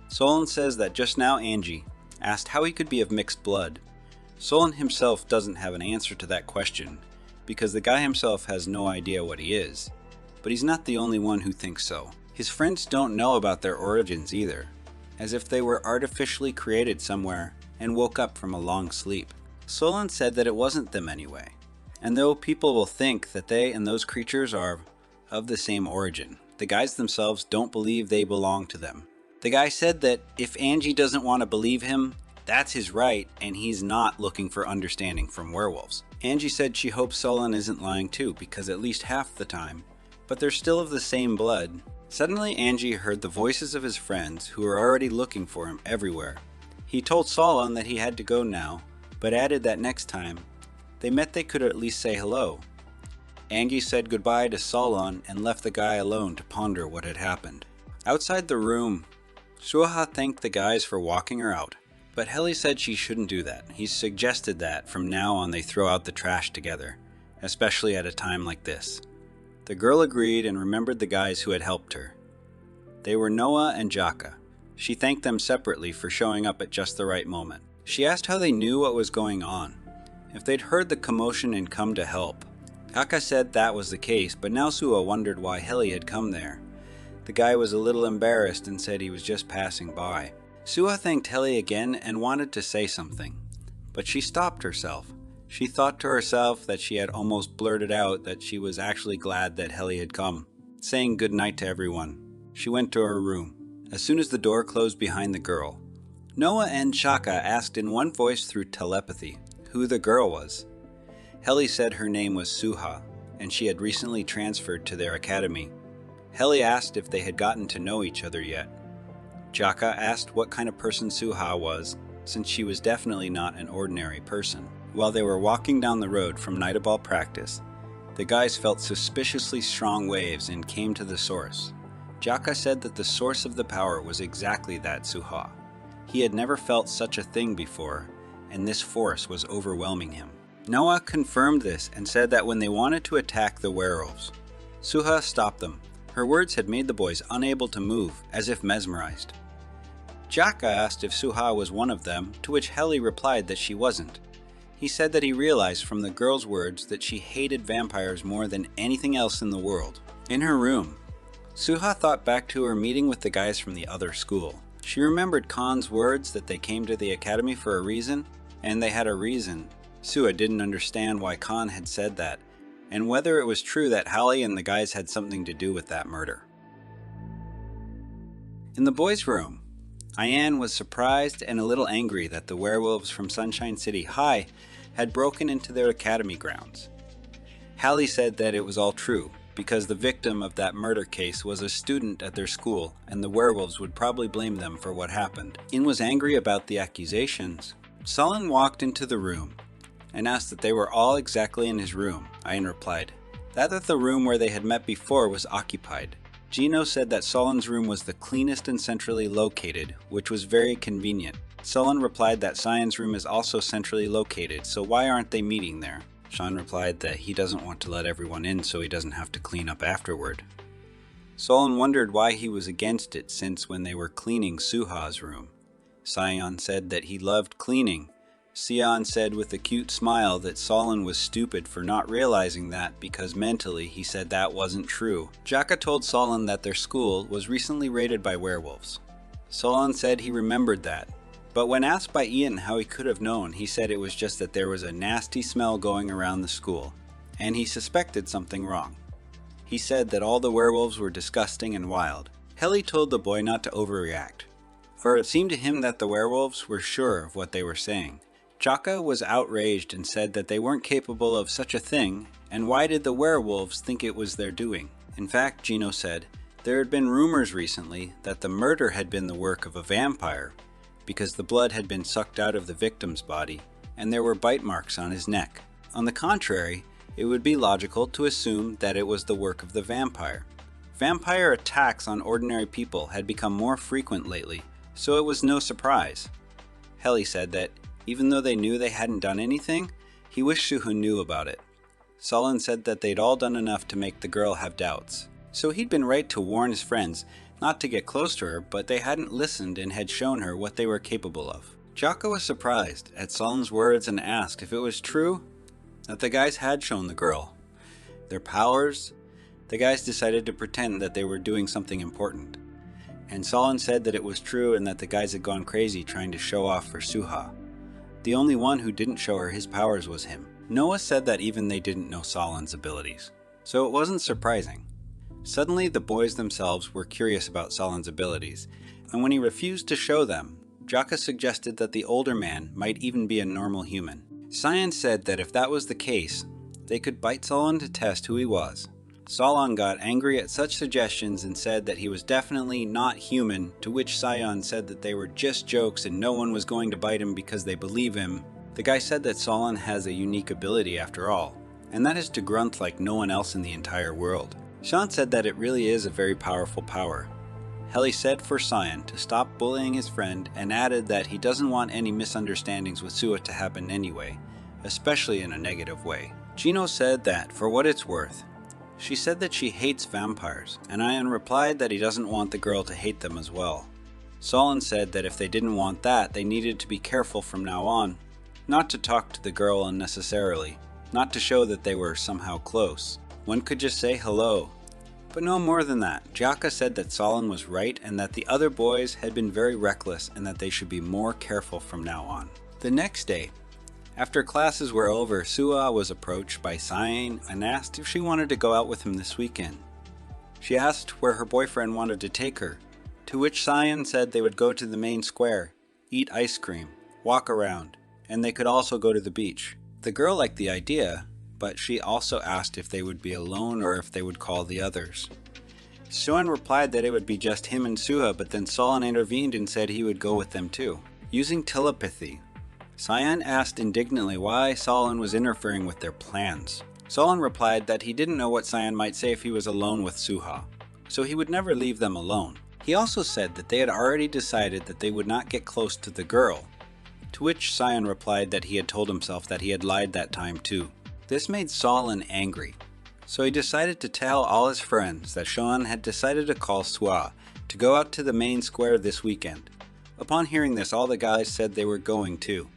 Solon says that just now Angie asked how he could be of mixed blood. Solon himself doesn't have an answer to that question, because the guy himself has no idea what he is. But he's not the only one who thinks so. His friends don't know about their origins either, as if they were artificially created somewhere and woke up from a long sleep. Solon said that it wasn't them anyway, and though people will think that they and those creatures are of the same origin, the guys themselves don't believe they belong to them. The guy said that if Angie doesn't want to believe him, that's his right, and he's not looking for understanding from werewolves. Angie said she hopes Solon isn't lying too, because at least half the time, but they're still of the same blood. Suddenly Angie heard the voices of his friends who were already looking for him everywhere. He told Solon that he had to go now, but added that next time they met they could at least say hello. Angie said goodbye to Solon and left the guy alone to ponder what had happened. Outside the room, Suha thanked the guys for walking her out, but Heli said she shouldn't do that. He suggested that from now on they throw out the trash together, especially at a time like this. The girl agreed and remembered the guys who had helped her. They were Noah and Jaka. She thanked them separately for showing up at just the right moment. She asked how they knew what was going on, if they'd heard the commotion and come to help. Jaka said that was the case, but now Suha wondered why Heli had come there. The guy was a little embarrassed and said he was just passing by. Suha thanked Heli again and wanted to say something, but she stopped herself. She thought to herself that she had almost blurted out that she was actually glad that Heli had come. Saying good night to everyone, she went to her room. As soon as the door closed behind the girl, Noah and Shaka asked in one voice through telepathy who the girl was. Heli said her name was Suha, and she had recently transferred to their academy. Heli asked if they had gotten to know each other yet. Jaka asked what kind of person Suha was, since she was definitely not an ordinary person. While they were walking down the road from Nightball practice, the guys felt suspiciously strong waves and came to the source. Jaka said that the source of the power was exactly that Suha. He had never felt such a thing before, and this force was overwhelming him. Noah confirmed this and said that when they wanted to attack the werewolves, Suha stopped them. Her words had made the boys unable to move, as if mesmerized. Jaka asked if Suha was one of them, to which Heli replied that she wasn't. He said that he realized from the girl's words that she hated vampires more than anything else in the world. In her room, Suha thought back to her meeting with the guys from the other school. She remembered Khan's words that they came to the academy for a reason, and they had a reason. Suha didn't understand why Khan had said that, and whether it was true that Hali and the guys had something to do with that murder. In the boys' room, Ayan was surprised and a little angry that the werewolves from Sunshine City High had broken into their academy grounds. Hali said that it was all true, because the victim of that murder case was a student at their school, and the werewolves would probably blame them for what happened. In was angry about the accusations. Solon walked into the room and asked that they were all exactly in his room. Ayan replied that the room where they had met before was occupied. Gino said that Solon's room was the cleanest and centrally located, which was very convenient. Solon replied that Cyan's room is also centrally located, so why aren't they meeting there? Sean replied that he doesn't want to let everyone in so he doesn't have to clean up afterward. Solon wondered why he was against it since when they were cleaning Suha's room. Cyan said that he loved cleaning. Sion said with a cute smile that Solon was stupid for not realizing that because mentally he said that wasn't true. Jaka told Solon that their school was recently raided by werewolves. Solon said he remembered that, but when asked by Ian how he could have known, he said it was just that there was a nasty smell going around the school, and he suspected something wrong. He said that all the werewolves were disgusting and wild. Heli told the boy not to overreact, for it seemed to him that the werewolves were sure of what they were saying. Jaka was outraged and said that they weren't capable of such a thing, and why did the werewolves think it was their doing? In fact, Gino said, there had been rumors recently that the murder had been the work of a vampire, because the blood had been sucked out of the victim's body, and there were bite marks on his neck. On the contrary, it would be logical to assume that it was the work of the vampire. Vampire attacks on ordinary people had become more frequent lately, so it was no surprise. Heli said that Even though they knew they hadn't done anything, he wished Suha knew about it. Solon said that they'd all done enough to make the girl have doubts. So he'd been right to warn his friends not to get close to her, but they hadn't listened and had shown her what they were capable of. Jaka was surprised at Solon's words and asked if it was true that the guys had shown the girl their powers. The guys decided to pretend that they were doing something important. And Solon said that it was true and that the guys had gone crazy trying to show off for Suha. The only one who didn't show her his powers was him. Noah said that even they didn't know Solon's abilities, so it wasn't surprising. Suddenly the boys themselves were curious about Solon's abilities, and when he refused to show them, Jaka suggested that the older man might even be a normal human. Cyan said that if that was the case, they could bite Solon to test who he was. Solon got angry at such suggestions and said that he was definitely not human, to which Cyan said that they were just jokes and no one was going to bite him because they believe him. The guy said that Solon has a unique ability after all, and that is to grunt like no one else in the entire world. Sean said that it really is a very powerful power. Heli said for Cyan to stop bullying his friend and added that he doesn't want any misunderstandings with Suha to happen anyway, especially in a negative way. Gino said that, for what it's worth, she said that she hates vampires, and Ian replied that he doesn't want the girl to hate them as well. Solon said that if they didn't want that, they needed to be careful from now on, not to talk to the girl unnecessarily, not to show that they were somehow close. One could just say hello. But no more than that. Jaka said that Solon was right and that the other boys had been very reckless and that they should be more careful from now on. The next day, after classes were over, Suha was approached by Cyan and asked if she wanted to go out with him this weekend. She asked where her boyfriend wanted to take her, to which Cyan said they would go to the main square, eat ice cream, walk around, and they could also go to the beach. The girl liked the idea, but she also asked if they would be alone or if they would call the others. Suhan replied that it would be just him and Suha, but then Solon intervened and said he would go with them too. Using telepathy, Cyan asked indignantly why Solon was interfering with their plans. Solon replied that he didn't know what Cyan might say if he was alone with Suha, so he would never leave them alone. He also said that they had already decided that they would not get close to the girl, to which Cyan replied that he had told himself that he had lied that time too. This made Solon angry, so he decided to tell all his friends that Sean had decided to call Suha to go out to the main square this weekend. Upon hearing this, all the guys said they were going too.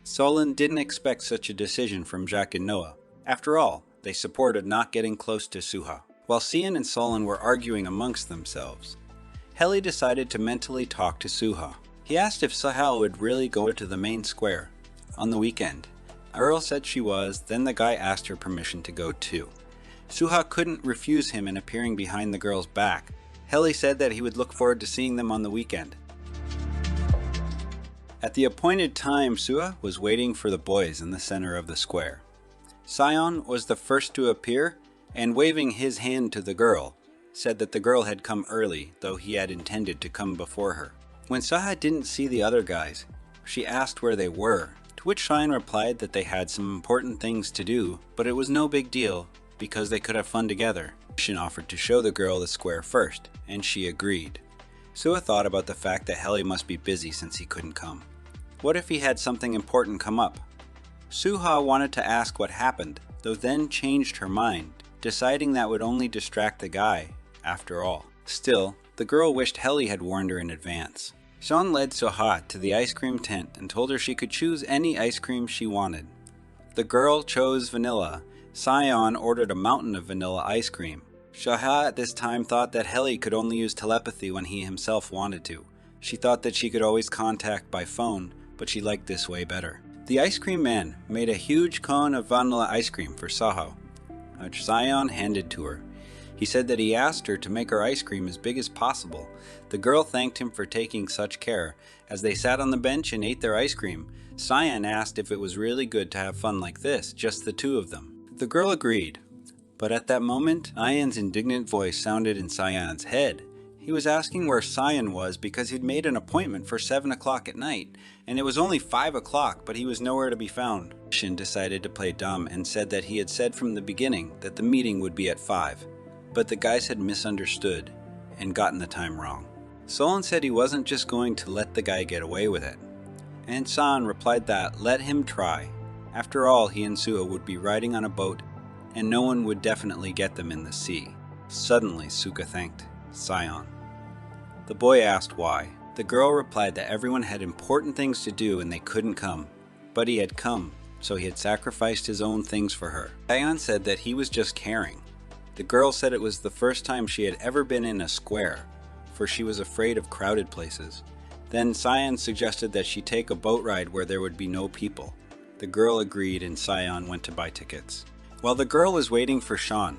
Solon didn't expect such a decision from Jack and Noah. After all, they supported not getting close to Suha. While Cian and Solon were arguing amongst themselves, Heli decided to mentally talk to Suha. He asked if Suha would really go to the main square on the weekend. Earl said she was, then the guy asked her permission to go too. Suha couldn't refuse him in appearing behind the girl's back. Heli said that he would look forward to seeing them on the weekend. At the appointed time, Suha was waiting for the boys in the center of the square. Sion was the first to appear, and waving his hand to the girl, said that the girl had come early, though he had intended to come before her. When Suha didn't see the other guys, she asked where they were, to which Sion replied that they had some important things to do, but it was no big deal because they could have fun together. Shin offered to show the girl the square first, and she agreed. Suha thought about the fact that Heli must be busy since he couldn't come. What if he had something important come up? Suha wanted to ask what happened, though then changed her mind, deciding that would only distract the guy, after all. Still, the girl wished Heli had warned her in advance. Sean led Suha to the ice cream tent and told her she could choose any ice cream she wanted. The girl chose vanilla. Sion ordered a mountain of vanilla ice cream. Suha at this time thought that Heli could only use telepathy when he himself wanted to. She thought that she could always contact by phone, but she liked this way better. The ice cream man made a huge cone of vanilla ice cream for Suha, which Sion handed to her. He said that he asked her to make her ice cream as big as possible. The girl thanked him for taking such care. As they sat on the bench and ate their ice cream, Sion asked if it was really good to have fun like this, just the two of them. The girl agreed, but at that moment, Ian's indignant voice sounded in Sion's head. He was asking where Sion was because he'd made an appointment for 7 o'clock at night, and it was only 5 o'clock, but he was nowhere to be found. Shin decided to play dumb and said that he had said from the beginning that the meeting would be at 5, but the guys had misunderstood and gotten the time wrong. Solon said he wasn't just going to let the guy get away with it. and San replied that let him try. After all, he and Suha would be riding on a boat, and no one would definitely get them in the sea. Suddenly, Suka thanked Sion. The boy asked why. The girl replied that everyone had important things to do and they couldn't come. But he had come, so he had sacrificed his own things for her. Sion said that he was just caring. The girl said it was the first time she had ever been in a square, for she was afraid of crowded places. Then Sion suggested that she take a boat ride where there would be no people. The girl agreed and Sion went to buy tickets. While the girl was waiting for Sean,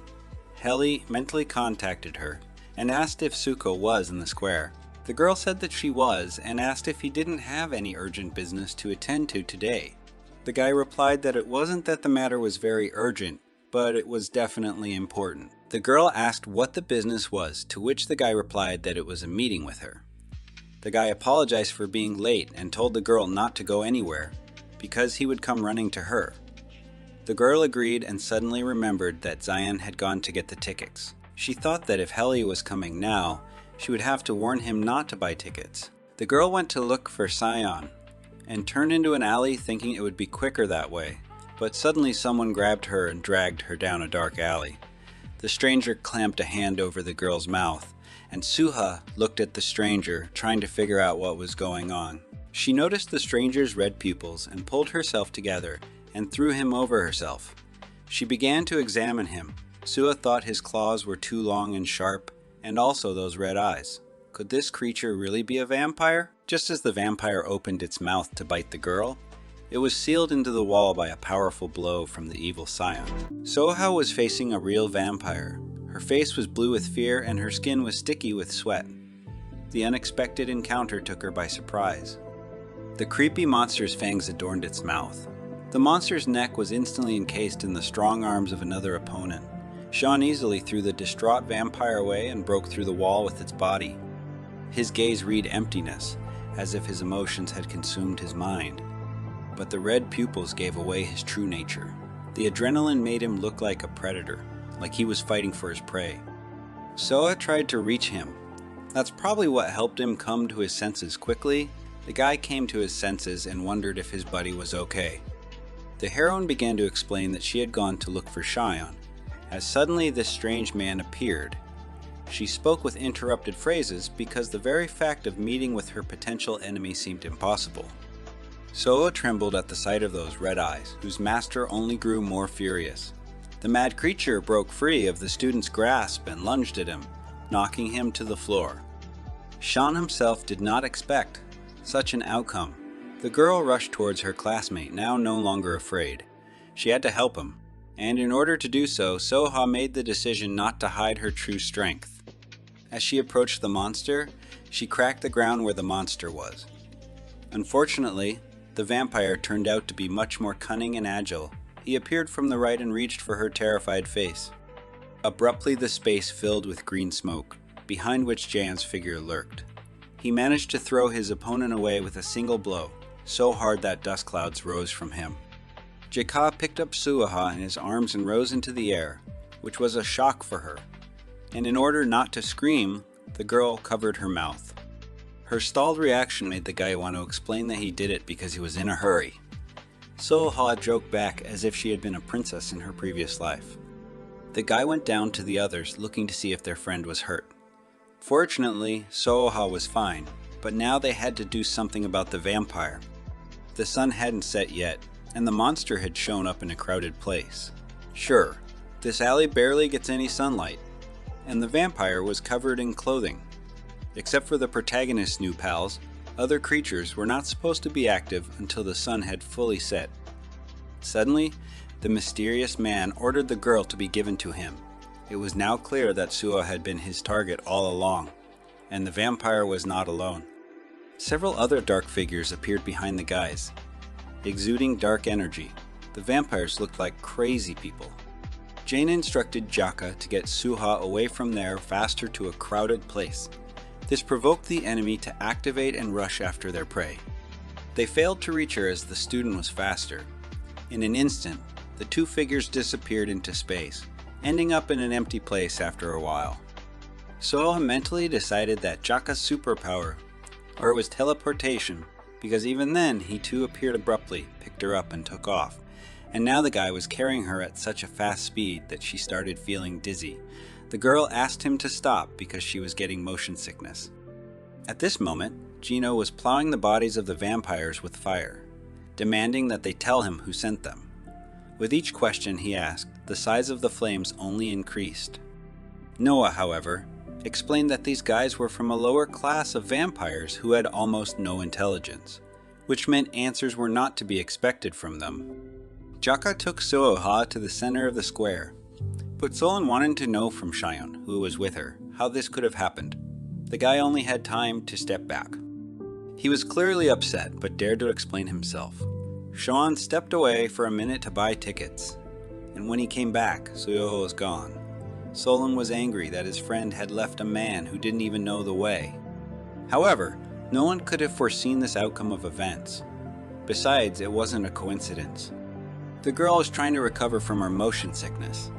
Heli mentally contacted her and asked if Suko was in the square. The girl said that she was and asked if he didn't have any urgent business to attend to today. The guy replied that it wasn't that the matter was very urgent, but it was definitely important. The girl asked what the business was, to which the guy replied that it was a meeting with her. The guy apologized for being late and told the girl not to go anywhere, because he would come running to her. The girl agreed and suddenly remembered that Zion had gone to get the tickets. She thought that if Heli was coming now, she would have to warn him not to buy tickets. The girl went to look for Sion and turned into an alley thinking it would be quicker that way, but suddenly someone grabbed her and dragged her down a dark alley. The stranger clamped a hand over the girl's mouth, and Suha looked at the stranger, trying to figure out what was going on. She noticed the stranger's red pupils and pulled herself together and threw him over herself. She began to examine him. Suha thought his claws were too long and sharp, and also those red eyes. Could this creature really be a vampire? Just as the vampire opened its mouth to bite the girl, it was sealed into the wall by a powerful blow from the evil Sion. Soha was facing a real vampire. Her face was blue with fear and her skin was sticky with sweat. The unexpected encounter took her by surprise. The creepy monster's fangs adorned its mouth. The monster's neck was instantly encased in the strong arms of another opponent. Sean easily threw the distraught vampire away and broke through the wall with its body. His gaze read emptiness, as if his emotions had consumed his mind. But the red pupils gave away his true nature. The adrenaline made him look like a predator, like he was fighting for his prey. Soa tried to reach him. That's probably what helped him come to his senses quickly. The guy came to his senses and wondered if his buddy was okay. The heroine began to explain that she had gone to look for Cheyenne, as suddenly this strange man appeared. She spoke with interrupted phrases because the very fact of meeting with her potential enemy seemed impossible. Soa trembled at the sight of those red eyes, whose master only grew more furious. The mad creature broke free of the student's grasp and lunged at him, knocking him to the floor. Sean himself did not expect such an outcome. The girl rushed towards her classmate, now no longer afraid. She had to help him, and in order to do so, Soha made the decision not to hide her true strength. As she approached the monster, she cracked the ground where the monster was. Unfortunately, the vampire turned out to be much more cunning and agile. He appeared from the right and reached for her terrified face. Abruptly, the space filled with green smoke, behind which Jan's figure lurked. He managed to throw his opponent away with a single blow, so hard that dust clouds rose from him. Jaka picked up Suha in his arms and rose into the air, which was a shock for her, and in order not to scream, the girl covered her mouth. Her stalled reaction made the guy want to explain that he did it because he was in a hurry. Soha joked back as if she had been a princess in her previous life. The guy went down to the others looking to see if their friend was hurt. Fortunately, Soha was fine, but now they had to do something about the vampire. The sun hadn't set yet, and the monster had shown up in a crowded place. Sure, this alley barely gets any sunlight, and the vampire was covered in clothing. Except for the protagonist's new pals, other creatures were not supposed to be active until the sun had fully set. Suddenly, the mysterious man ordered the girl to be given to him. It was now clear that Suha had been his target all along, and the vampire was not alone. Several other dark figures appeared behind the guys, exuding dark energy. The vampires looked like crazy people. Jane instructed Jaka to get Suha away from there faster to a crowded place. This provoked the enemy to activate and rush after their prey. They failed to reach her as the student was faster. In an instant, the two figures disappeared into space, ending up in an empty place after a while. Soha mentally decided that Jaka's superpower, or it was teleportation, because even then he too appeared abruptly, picked her up and took off. And now the guy was carrying her at such a fast speed that she started feeling dizzy. The girl asked him to stop because she was getting motion sickness. At this moment, Gino was plowing the bodies of the vampires with fire, demanding that they tell him who sent them. With each question he asked, the size of the flames only increased. Noah, however, explained that these guys were from a lower class of vampires who had almost no intelligence, which meant answers were not to be expected from them. Jaka took Suha to the center of the square, but Solon wanted to know from Shion, who was with her, how this could have happened. The guy only had time to step back. He was clearly upset, but dared to explain himself. Sean stepped away for a minute to buy tickets, and when he came back, Suho was gone. Solon was angry that his friend had left a man who didn't even know the way. However, no one could have foreseen this outcome of events. Besides, it wasn't a coincidence. The girl was trying to recover from her motion sickness.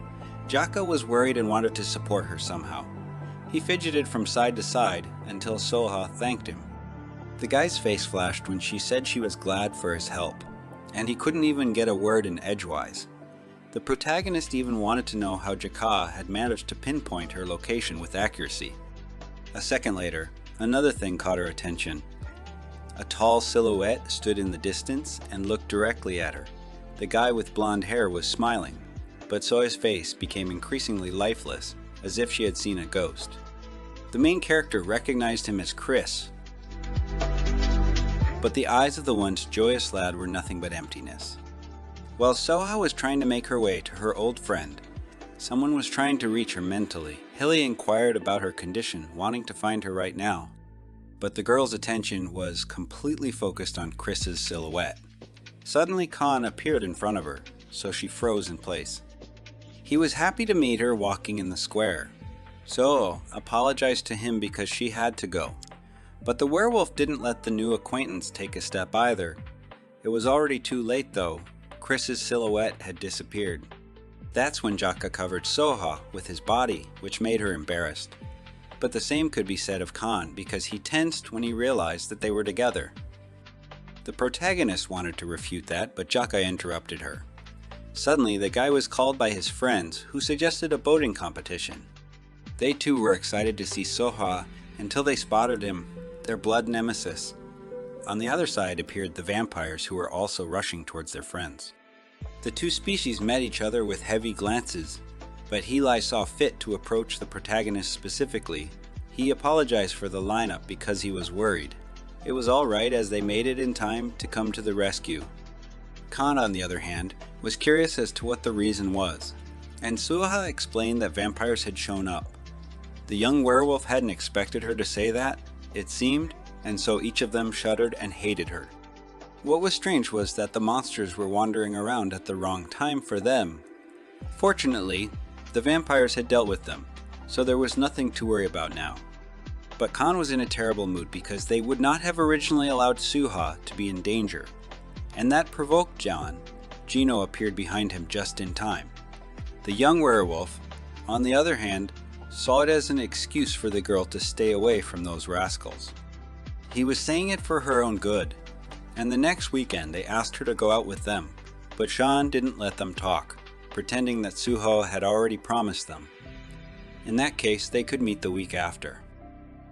Jaka was worried and wanted to support her somehow. He fidgeted from side to side until Soha thanked him. The guy's face flashed when she said she was glad for his help, and he couldn't even get a word in edgewise. The protagonist even wanted to know how Jaka had managed to pinpoint her location with accuracy. A second later, another thing caught her attention. A tall silhouette stood in the distance and looked directly at her. The guy with blonde hair was smiling, but Soya's face became increasingly lifeless, as if she had seen a ghost. The main character recognized him as Chris, but the eyes of the once joyous lad were nothing but emptiness. While Soha was trying to make her way to her old friend, someone was trying to reach her mentally. Hilly inquired about her condition, wanting to find her right now, but the girl's attention was completely focused on Chris's silhouette. Suddenly Khan appeared in front of her, so she froze in place. He was happy to meet her walking in the square. So apologized to him because she had to go. But the werewolf didn't let the new acquaintance take a step either. It was already too late though. Chris's silhouette had disappeared. That's when Jaka covered Soha with his body, which made her embarrassed. But the same could be said of Khan because he tensed when he realized that they were together. The protagonist wanted to refute that, but Jaka interrupted her. Suddenly, the guy was called by his friends, who suggested a boating competition. They too were excited to see Soha until they spotted him, their blood nemesis. On the other side appeared the vampires who were also rushing towards their friends. The two species met each other with heavy glances, but Heli saw fit to approach the protagonist specifically. He apologized for the lineup because he was worried. It was alright as they made it in time to come to the rescue. Khan, on the other hand, was curious as to what the reason was, and Suha explained that vampires had shown up. The young werewolf hadn't expected her to say that, it seemed, and so each of them shuddered and hated her. What was strange was that the monsters were wandering around at the wrong time for them. Fortunately, the vampires had dealt with them, so there was nothing to worry about now. But Khan was in a terrible mood because they would not have originally allowed Suha to be in danger, and that provoked John. Gino appeared behind him just in time. The young werewolf, on the other hand, saw it as an excuse for the girl to stay away from those rascals. He was saying it for her own good, and the next weekend they asked her to go out with them, but Sean didn't let them talk, pretending that Suho had already promised them. In that case, they could meet the week after.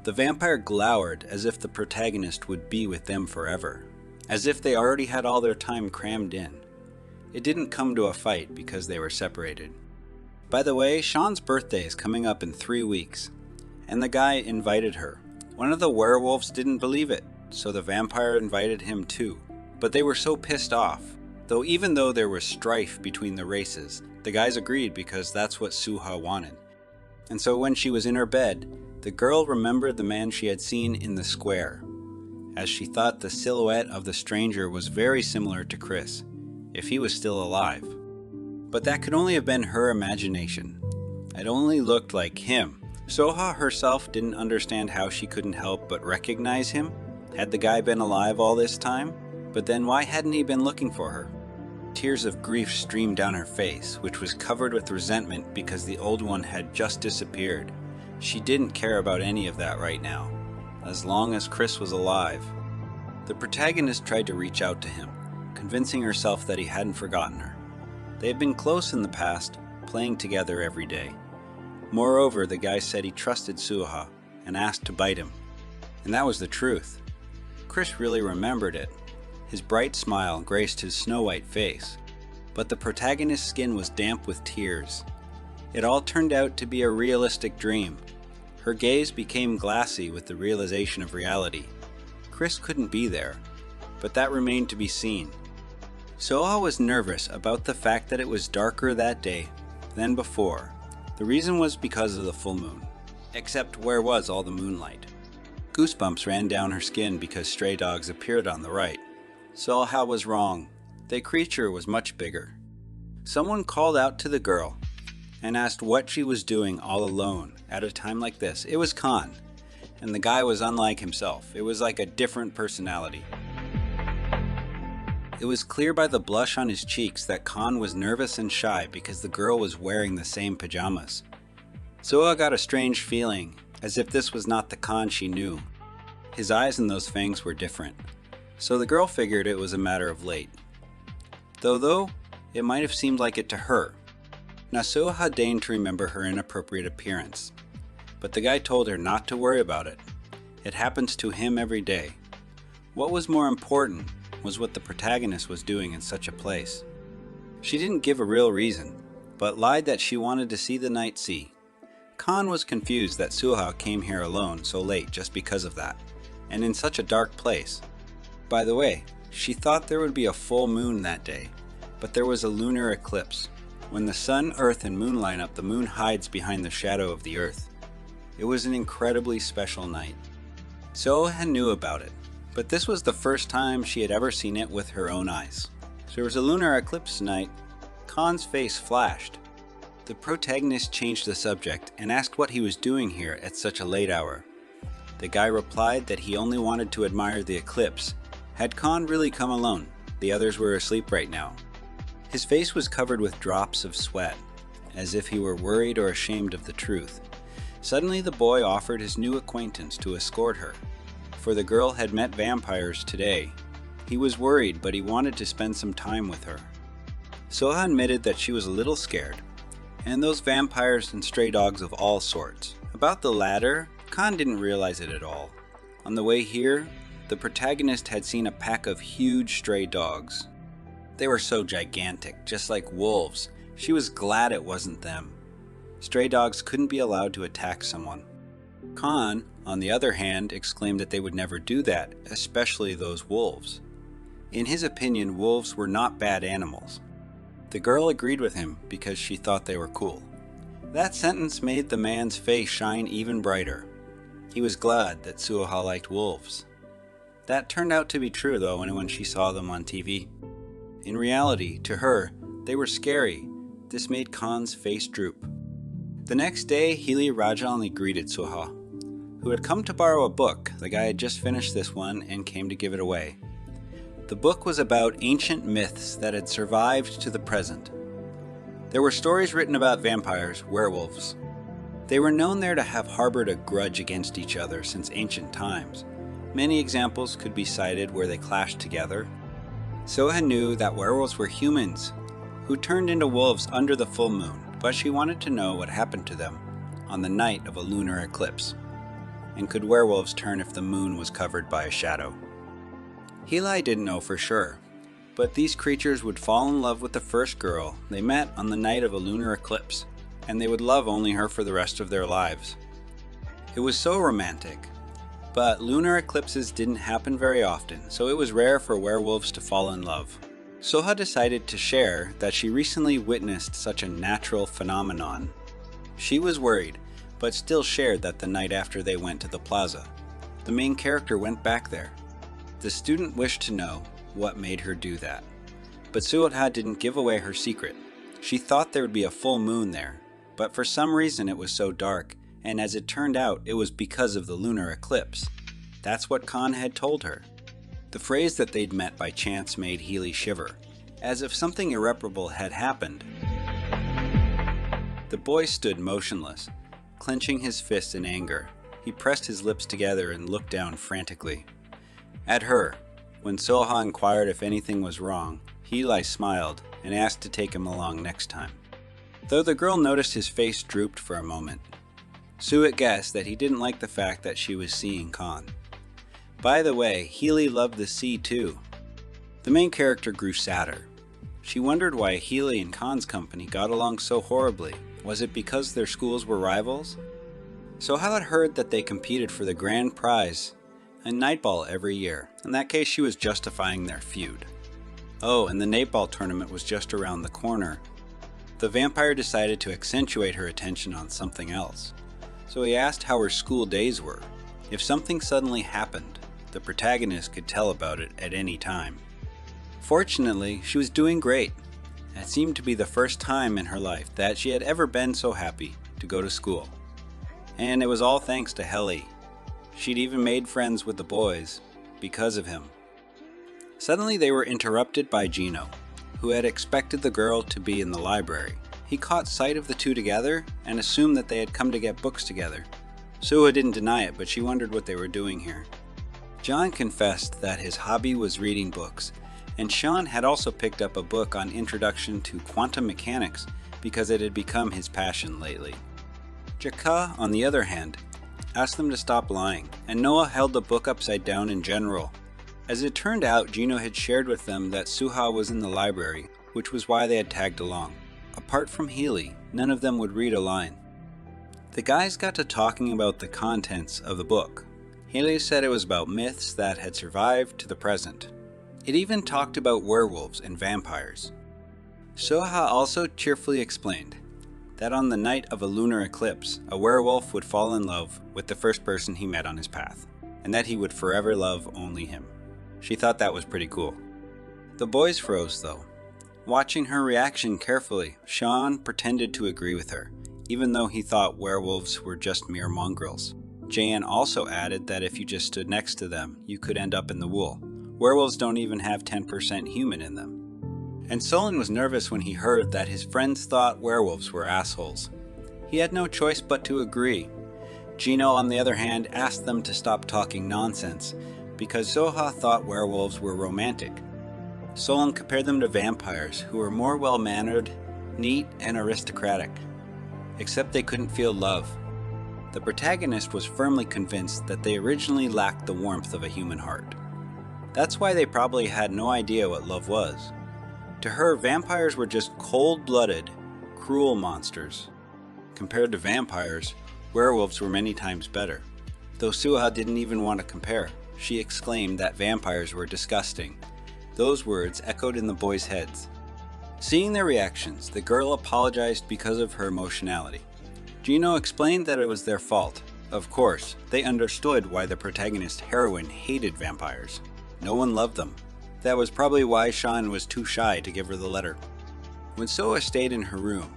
The vampire glowered as if the protagonist would be with them forever, as if they already had all their time crammed in. It didn't come to a fight because they were separated. By the way, Sean's birthday is coming up in 3 weeks, and the guy invited her. One of the werewolves didn't believe it, so the vampire invited him too. But they were so pissed off, though even though there was strife between the races, the guys agreed because that's what Suha wanted. And so when she was in her bed, the girl remembered the man she had seen in the square, as she thought the silhouette of the stranger was very similar to Chris, if he was still alive. But that could only have been her imagination. It only looked like him. Soha herself didn't understand how she couldn't help but recognize him. Had the guy been alive all this time? But then why hadn't he been looking for her? Tears of grief streamed down her face, which was covered with resentment because the old one had just disappeared. She didn't care about any of that right now, as long as Chris was alive. The protagonist tried to reach out to him, convincing herself that he hadn't forgotten her. They had been close in the past, playing together every day. Moreover, the guy said he trusted Suha and asked to bite him. And that was the truth. Chris really remembered it. His bright smile graced his snow-white face, but the protagonist's skin was damp with tears. It all turned out to be a realistic dream. Her gaze became glassy with the realization of reality. Chris couldn't be there, but that remained to be seen. Suha was nervous about the fact that it was darker that day than before. The reason was because of the full moon. Except where was all the moonlight? Goosebumps ran down her skin because stray dogs appeared on the right. Suha was wrong. The creature was much bigger. Someone called out to the girl and asked what she was doing all alone at a time like this. It was Khan, and the guy was unlike himself. It was like a different personality. It was clear by the blush on his cheeks that Khan was nervous and shy because the girl was wearing the same pajamas. Suha got a strange feeling, as if this was not the Khan she knew. His eyes and those fangs were different, so the girl figured it was a matter of late. Though it might have seemed like it to her. Now Suha deigned to remember her inappropriate appearance, but the guy told her not to worry about it. It happens to him every day. What was more important was what the protagonist was doing in such a place. She didn't give a real reason, but lied that she wanted to see the night sea. Khan was confused that Suha came here alone so late just because of that, and in such a dark place. By the way, she thought there would be a full moon that day, but there was a lunar eclipse. When the sun, earth, and moon line up, the moon hides behind the shadow of the earth. It was an incredibly special night. Suha knew about it, but this was the first time she had ever seen it with her own eyes. So there was a lunar eclipse tonight. Khan's face flashed. The protagonist changed the subject and asked what he was doing here at such a late hour. The guy replied that he only wanted to admire the eclipse. Had Khan really come alone? The others were asleep right now. His face was covered with drops of sweat, as if he were worried or ashamed of the truth. Suddenly the boy offered his new acquaintance to escort her, for the girl had met vampires today. He was worried, but he wanted to spend some time with her. Suha admitted that she was a little scared, and those vampires and stray dogs of all sorts. About the latter, Khan didn't realize it at all. On the way here, the protagonist had seen a pack of huge stray dogs. They were so gigantic, just like wolves. She was glad it wasn't them. Stray dogs couldn't be allowed to attack someone. Khan, on the other hand, exclaimed that they would never do that, especially those wolves. In his opinion, wolves were not bad animals. The girl agreed with him because she thought they were cool. That sentence made the man's face shine even brighter. He was glad that Suha liked wolves. That turned out to be true though when she saw them on TV. In reality, to her, they were scary. This made Khan's face droop. The next day, Healy Rajalani greeted Suha, who had come to borrow a book. The guy had just finished this one and came to give it away. The book was about ancient myths that had survived to the present. There were stories written about vampires, werewolves. They were known there to have harbored a grudge against each other since ancient times. Many examples could be cited where they clashed together. Suha knew that werewolves were humans who turned into wolves under the full moon, but she wanted to know what happened to them on the night of a lunar eclipse. And could werewolves turn if the moon was covered by a shadow? Healy didn't know for sure, but these creatures would fall in love with the first girl they met on the night of a lunar eclipse, and they would love only her for the rest of their lives. It was so romantic. But lunar eclipses didn't happen very often, so it was rare for werewolves to fall in love. Suha decided to share that she recently witnessed such a natural phenomenon. She was worried, but still shared that the night after they went to the plaza, the main character went back there. The student wished to know what made her do that. But Suha didn't give away her secret. She thought there would be a full moon there, but for some reason it was so dark, and as it turned out, it was because of the lunar eclipse. That's what Khan had told her. The phrase that they'd met by chance made Healy shiver, as if something irreparable had happened. The boy stood motionless, clenching his fists in anger. He pressed his lips together and looked down frantically. At her, When Suha inquired if anything was wrong, Heli smiled and asked to take him along next time. Though the girl noticed his face drooped for a moment, Suha guessed that he didn't like the fact that she was seeing Khan. By the way, Heli loved the sea too. The main character grew sadder. She wondered why Heli and Khan's company got along so horribly. Was it because their schools were rivals? Suha had heard that they competed for the grand prize, a nightball every year. In that case, she was justifying their feud. Oh, and the nightball tournament was just around the corner. The vampire decided to accentuate her attention on something else. So he asked how her school days were. If something suddenly happened, the protagonist could tell about it at any time. Fortunately, she was doing great. It seemed to be the first time in her life that she had ever been so happy to go to school. And it was all thanks to Heli. She'd even made friends with the boys because of him. Suddenly they were interrupted by Gino, who had expected the girl to be in the library. He caught sight of the two together and assumed that they had come to get books together. Suha didn't deny it, but she wondered what they were doing here. John confessed that his hobby was reading books, and Sean had also picked up a book on Introduction to Quantum Mechanics because it had become his passion lately. Jaka, on the other hand, asked them to stop lying, and Noah held the book upside down in general. As it turned out, Gino had shared with them that Suha was in the library, which was why they had tagged along. Apart from Heli, none of them would read a line. The guys got to talking about the contents of the book. Heli said it was about myths that had survived to the present. It even talked about werewolves and vampires. Suha also cheerfully explained that on the night of a lunar eclipse, a werewolf would fall in love with the first person he met on his path, and that he would forever love only him. She thought that was pretty cool. The boys froze though. Watching her reaction carefully, Sean pretended to agree with her, even though he thought werewolves were just mere mongrels. Jan also added that if you just stood next to them, you could end up in the wool. Werewolves don't even have 10% human in them. And Solon was nervous when he heard that his friends thought werewolves were assholes. He had no choice but to agree. Gino, on the other hand, asked them to stop talking nonsense, because Suha thought werewolves were romantic. Solon compared them to vampires, who were more well-mannered, neat, and aristocratic. Except they couldn't feel love. The protagonist was firmly convinced that they originally lacked the warmth of a human heart. That's why they probably had no idea what love was. To her, vampires were just cold-blooded, cruel monsters. Compared to vampires, werewolves were many times better. Though Suha didn't even want to compare, she exclaimed that vampires were disgusting. Those words echoed in the boys' heads. Seeing their reactions, the girl apologized because of her emotionality. Gino explained that it was their fault. Of course, they understood why the protagonist heroine hated vampires. No one loved them. That was probably why Sean was too shy to give her the letter. When Suha stayed in her room,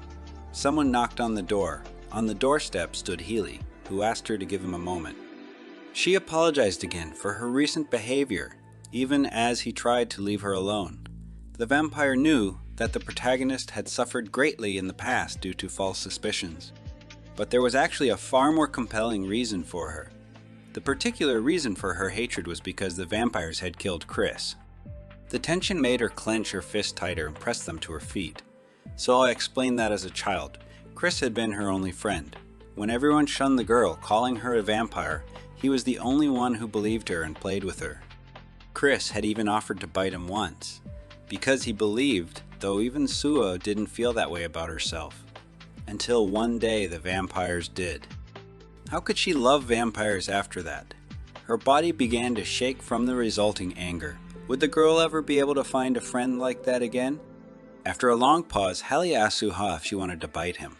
someone knocked on the door. On the doorstep stood Heli, who asked her to give him a moment. She apologized again for her recent behavior, even as he tried to leave her alone. The vampire knew that the protagonist had suffered greatly in the past due to false suspicions. But there was actually a far more compelling reason for her. The particular reason for her hatred was because the vampires had killed Chris. The tension made her clench her fist tighter and press them to her feet. Suha explained that as a child, Chris had been her only friend. When everyone shunned the girl, calling her a vampire, he was the only one who believed her and played with her. Chris had even offered to bite him once, because he believed, though even Suha didn't feel that way about herself. Until one day the vampires did. How could she love vampires after that? Her body began to shake from the resulting anger. Would the girl ever be able to find a friend like that again? After a long pause, Heli asked Suha if she wanted to bite him.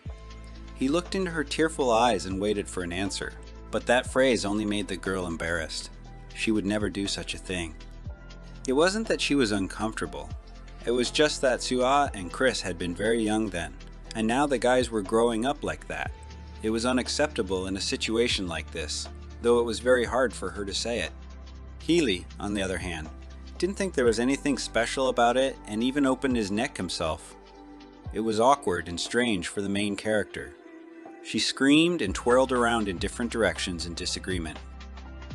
He looked into her tearful eyes and waited for an answer, but that phrase only made the girl embarrassed. She would never do such a thing. It wasn't that she was uncomfortable. It was just that Suha and Chris had been very young then, and now the guys were growing up like that. It was unacceptable in a situation like this, though it was very hard for her to say it. Heli, on the other hand, didn't think there was anything special about it and even opened his neck himself. It was awkward and strange for the main character. She screamed and twirled around in different directions in disagreement.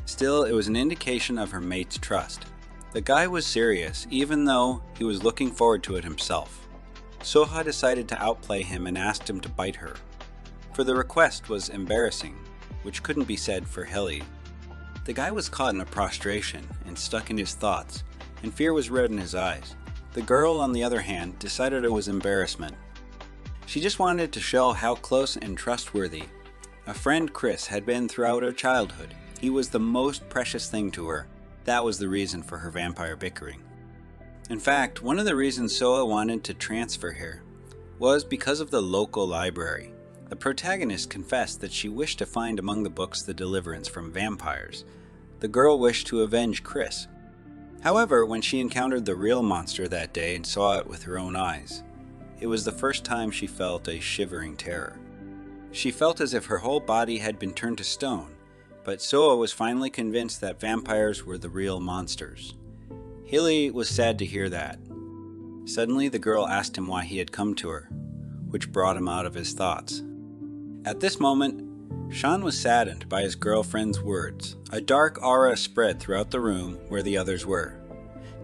Still, it was an indication of her mate's trust. The guy was serious, even though he was looking forward to it himself. Suha decided to outplay him and asked him to bite her, for the request was embarrassing, which couldn't be said for Heli. The guy was caught in a prostration and stuck in his thoughts, and fear was red in his eyes. The girl, on the other hand, decided it was embarrassment. She just wanted to show how close and trustworthy a friend Chris had been throughout her childhood. He was the most precious thing to her. That was the reason for her vampire bickering. In fact, one of the reasons Suha wanted to transfer here was because of the local library. The protagonist confessed that she wished to find among the books the deliverance from vampires. The girl wished to avenge Chris. However, when she encountered the real monster that day and saw it with her own eyes, it was the first time she felt a shivering terror. She felt as if her whole body had been turned to stone, but Suha was finally convinced that vampires were the real monsters. Hili was sad to hear that. Suddenly, the girl asked him why he had come to her, which brought him out of his thoughts. At this moment, Sean was saddened by his girlfriend's words. A dark aura spread throughout the room where the others were.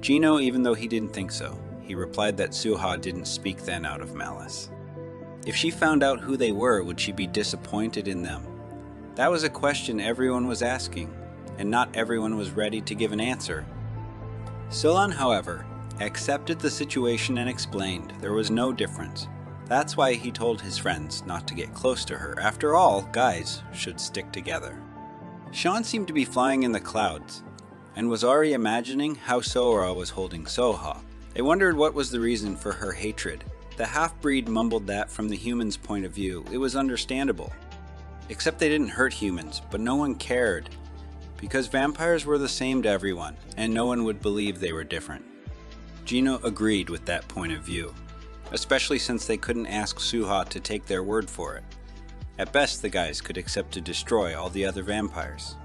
Gino, even though he didn't think so, he replied that Suha didn't speak then out of malice. If she found out who they were, would she be disappointed in them? That was a question everyone was asking, and not everyone was ready to give an answer. Solon, however, accepted the situation and explained there was no difference. That's why he told his friends not to get close to her. After all, guys should stick together. Sean seemed to be flying in the clouds, and was already imagining how Sora was holding Suha. They wondered what was the reason for her hatred. The half-breed mumbled that from the human's point of view, it was understandable. Except they didn't hurt humans, but no one cared, because vampires were the same to everyone, and no one would believe they were different. Gino agreed with that point of view, especially since they couldn't ask Suha to take their word for it. At best, the guys could accept to destroy all the other vampires.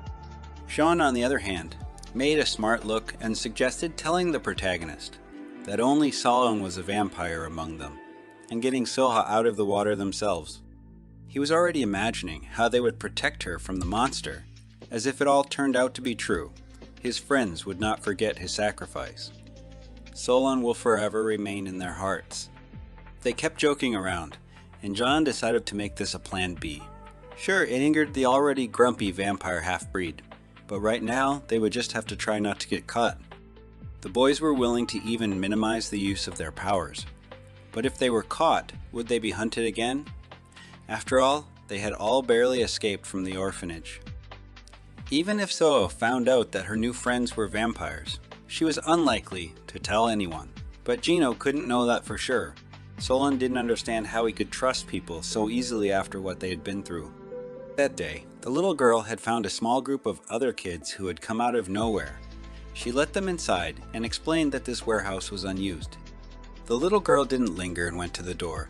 Sean, on the other hand, made a smart look and suggested telling the protagonist that only Solon was a vampire among them, and getting Suha out of the water themselves. He was already imagining how they would protect her from the monster. As if it all turned out to be true, his friends would not forget his sacrifice. Solon will forever remain in their hearts. They kept joking around, and John decided to make this a plan B. Sure, it angered the already grumpy vampire half-breed, but right now they would just have to try not to get caught. The boys were willing to even minimize the use of their powers. But if they were caught, would they be hunted again? After all, they had all barely escaped from the orphanage. Even if Suha found out that her new friends were vampires, she was unlikely to tell anyone. But Gino couldn't know that for sure. Solon didn't understand how he could trust people so easily after what they had been through. That day, the little girl had found a small group of other kids who had come out of nowhere. She let them inside and explained that this warehouse was unused. The little girl didn't linger and went to the door,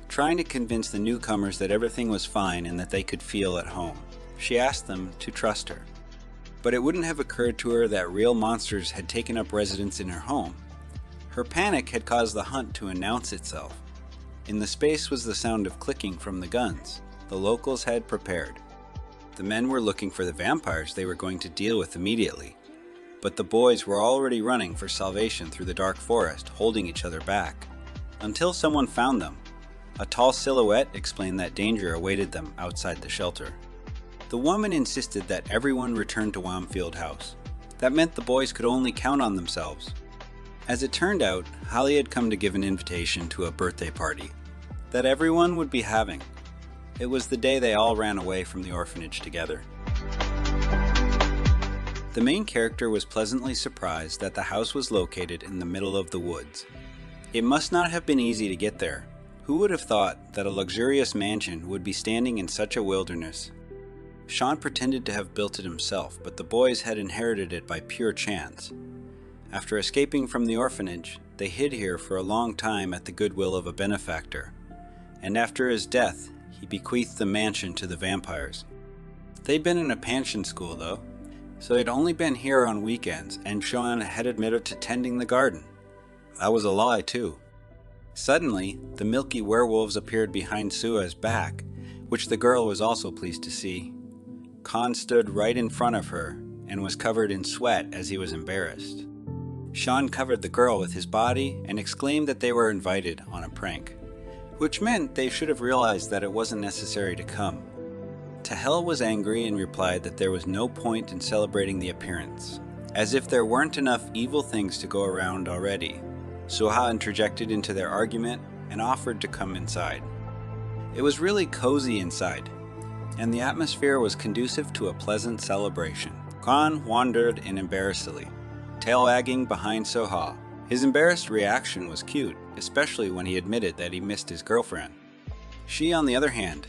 trying to convince the newcomers that everything was fine and that they could feel at home. She asked them to trust her. But it wouldn't have occurred to her that real monsters had taken up residence in her home. Her panic had caused the hunt to announce itself. In the space was the sound of clicking from the guns. The locals had prepared. The men were looking for the vampires they were going to deal with immediately. But the boys were already running for salvation through the dark forest, holding each other back. Until someone found them. A tall silhouette explained that danger awaited them outside the shelter. The woman insisted that everyone return to Werewolf House. That meant the boys could only count on themselves. As it turned out, Holly had come to give an invitation to a birthday party that everyone would be having. It was the day they all ran away from the orphanage together. The main character was pleasantly surprised that the house was located in the middle of the woods. It must not have been easy to get there. Who would have thought that a luxurious mansion would be standing in such a wilderness? Sean pretended to have built it himself, but the boys had inherited it by pure chance. After escaping from the orphanage, they hid here for a long time at the goodwill of a benefactor, and after his death, he bequeathed the mansion to the vampires. They'd been in a pension school though, so they'd only been here on weekends, and Sean had admitted to tending the garden. That was a lie too. Suddenly, the milky werewolves appeared behind Suha's back, which the girl was also pleased to see. Khan stood right in front of her and was covered in sweat as he was embarrassed. Sean covered the girl with his body and exclaimed that they were invited on a prank, which meant they should have realized that it wasn't necessary to come. Tahel was angry and replied that there was no point in celebrating the appearance, as if there weren't enough evil things to go around already. Suha interjected into their argument and offered to come inside. It was really cozy inside, and the atmosphere was conducive to a pleasant celebration. Khan wandered in embarrassedly, tail wagging behind Suha. His embarrassed reaction was cute, especially when he admitted that he missed his girlfriend. She, on the other hand,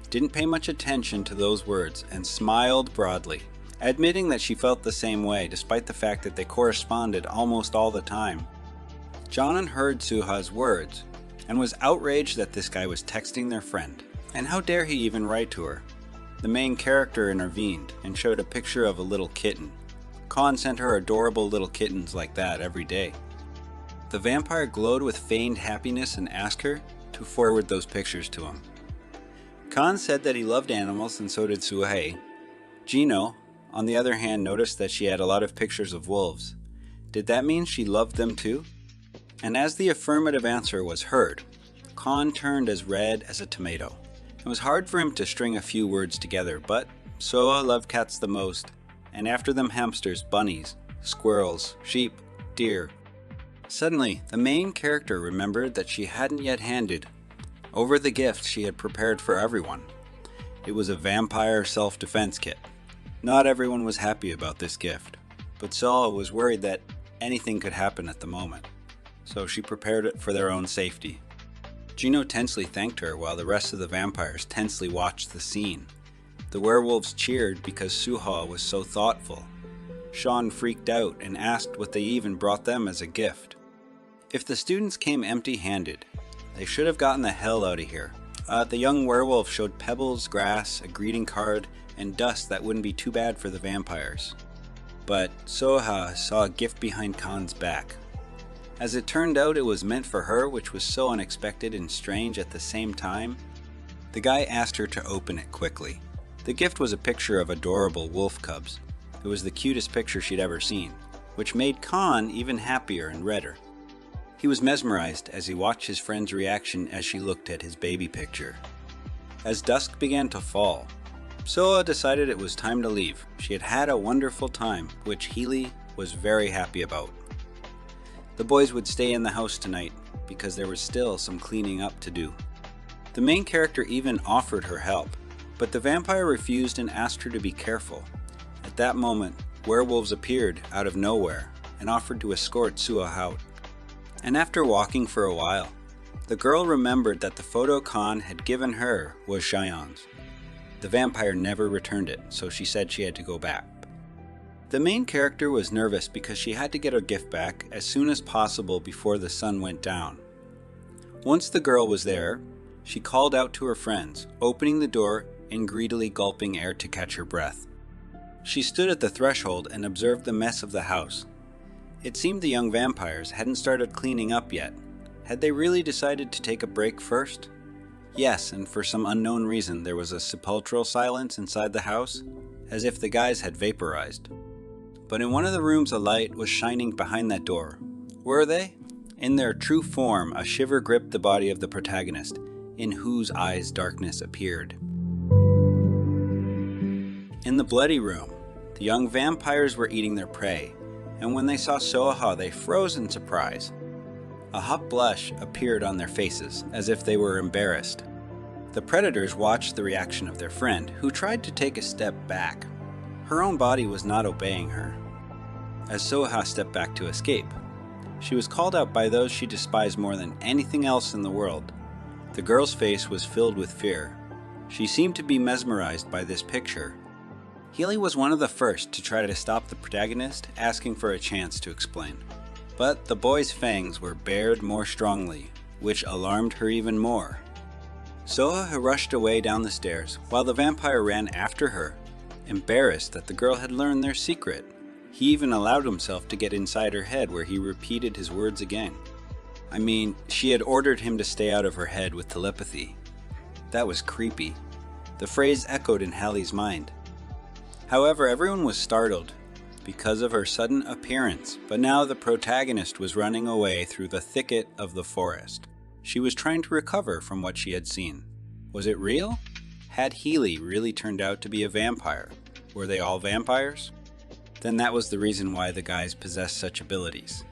didn't pay much attention to those words and smiled broadly, admitting that she felt the same way despite the fact that they corresponded almost all the time. Jonan heard Suha's words and was outraged that this guy was texting their friend. And how dare he even write to her? The main character intervened and showed a picture of a little kitten. Khan sent her adorable little kittens like that every day. The vampire glowed with feigned happiness and asked her to forward those pictures to him. Khan said that he loved animals and so did Suha. Gino, on the other hand, noticed that she had a lot of pictures of wolves. Did that mean she loved them too? And as the affirmative answer was heard, Khan turned as red as a tomato. It was hard for him to string a few words together, but Suha loved cats the most, and after them hamsters, bunnies, squirrels, sheep, deer. Suddenly, the main character remembered that she hadn't yet handed over the gift she had prepared for everyone. It was a vampire self-defense kit. Not everyone was happy about this gift, but Suha was worried that anything could happen at the moment, so she prepared it for their own safety. Gino tensely thanked her while the rest of the vampires tensely watched the scene. The werewolves cheered because Suha was so thoughtful. Sean freaked out and asked what they even brought them as a gift. If the students came empty-handed, they should have gotten the hell out of here. The young werewolf showed pebbles, grass, a greeting card, and dust that wouldn't be too bad for the vampires. But Suha saw a gift behind Khan's back. As it turned out, it was meant for her, which was so unexpected and strange at the same time. The guy asked her to open it quickly. The gift was a picture of adorable wolf cubs. It was the cutest picture she'd ever seen, which made Khan even happier and redder. He was mesmerized as he watched his friend's reaction as she looked at his baby picture. As dusk began to fall, Suha decided it was time to leave. She had had a wonderful time, which Healy was very happy about. The boys would stay in the house tonight because there was still some cleaning up to do. The main character even offered her help, but the vampire refused and asked her to be careful. At that moment, werewolves appeared out of nowhere and offered to escort Suha out. And after walking for a while, the girl remembered that the photo Khan had given her was Cheyenne's. The vampire never returned it, so she said she had to go back. The main character was nervous because she had to get her gift back as soon as possible before the sun went down. Once the girl was there, she called out to her friends, opening the door and greedily gulping air to catch her breath. She stood at the threshold and observed the mess of the house. It seemed the young vampires hadn't started cleaning up yet. Had they really decided to take a break first? Yes, and for some unknown reason there was a sepulchral silence inside the house, as if the guys had vaporized. But in one of the rooms a light was shining behind that door. Were they? In their true form, a shiver gripped the body of the protagonist, in whose eyes darkness appeared. In the bloody room, the young vampires were eating their prey, and when they saw Suha, they froze in surprise. A hot blush appeared on their faces, as if they were embarrassed. The predators watched the reaction of their friend, who tried to take a step back. Her own body was not obeying her. As Suha stepped back to escape, she was called out by those she despised more than anything else in the world. The girl's face was filled with fear. She seemed to be mesmerized by this picture. Healy was one of the first to try to stop the protagonist, asking for a chance to explain. But the boy's fangs were bared more strongly, which alarmed her even more. Suha rushed away down the stairs, while the vampire ran after her, embarrassed that the girl had learned their secret. He even allowed himself to get inside her head, where he repeated his words again. I mean, she had ordered him to stay out of her head with telepathy. That was creepy. The phrase echoed in Hallie's mind. However, everyone was startled, because of her sudden appearance, but now the protagonist was running away through the thicket of the forest. She was trying to recover from what she had seen. Was it real? Had Healy really turned out to be a vampire? Were they all vampires? Then that was the reason why the guys possessed such abilities.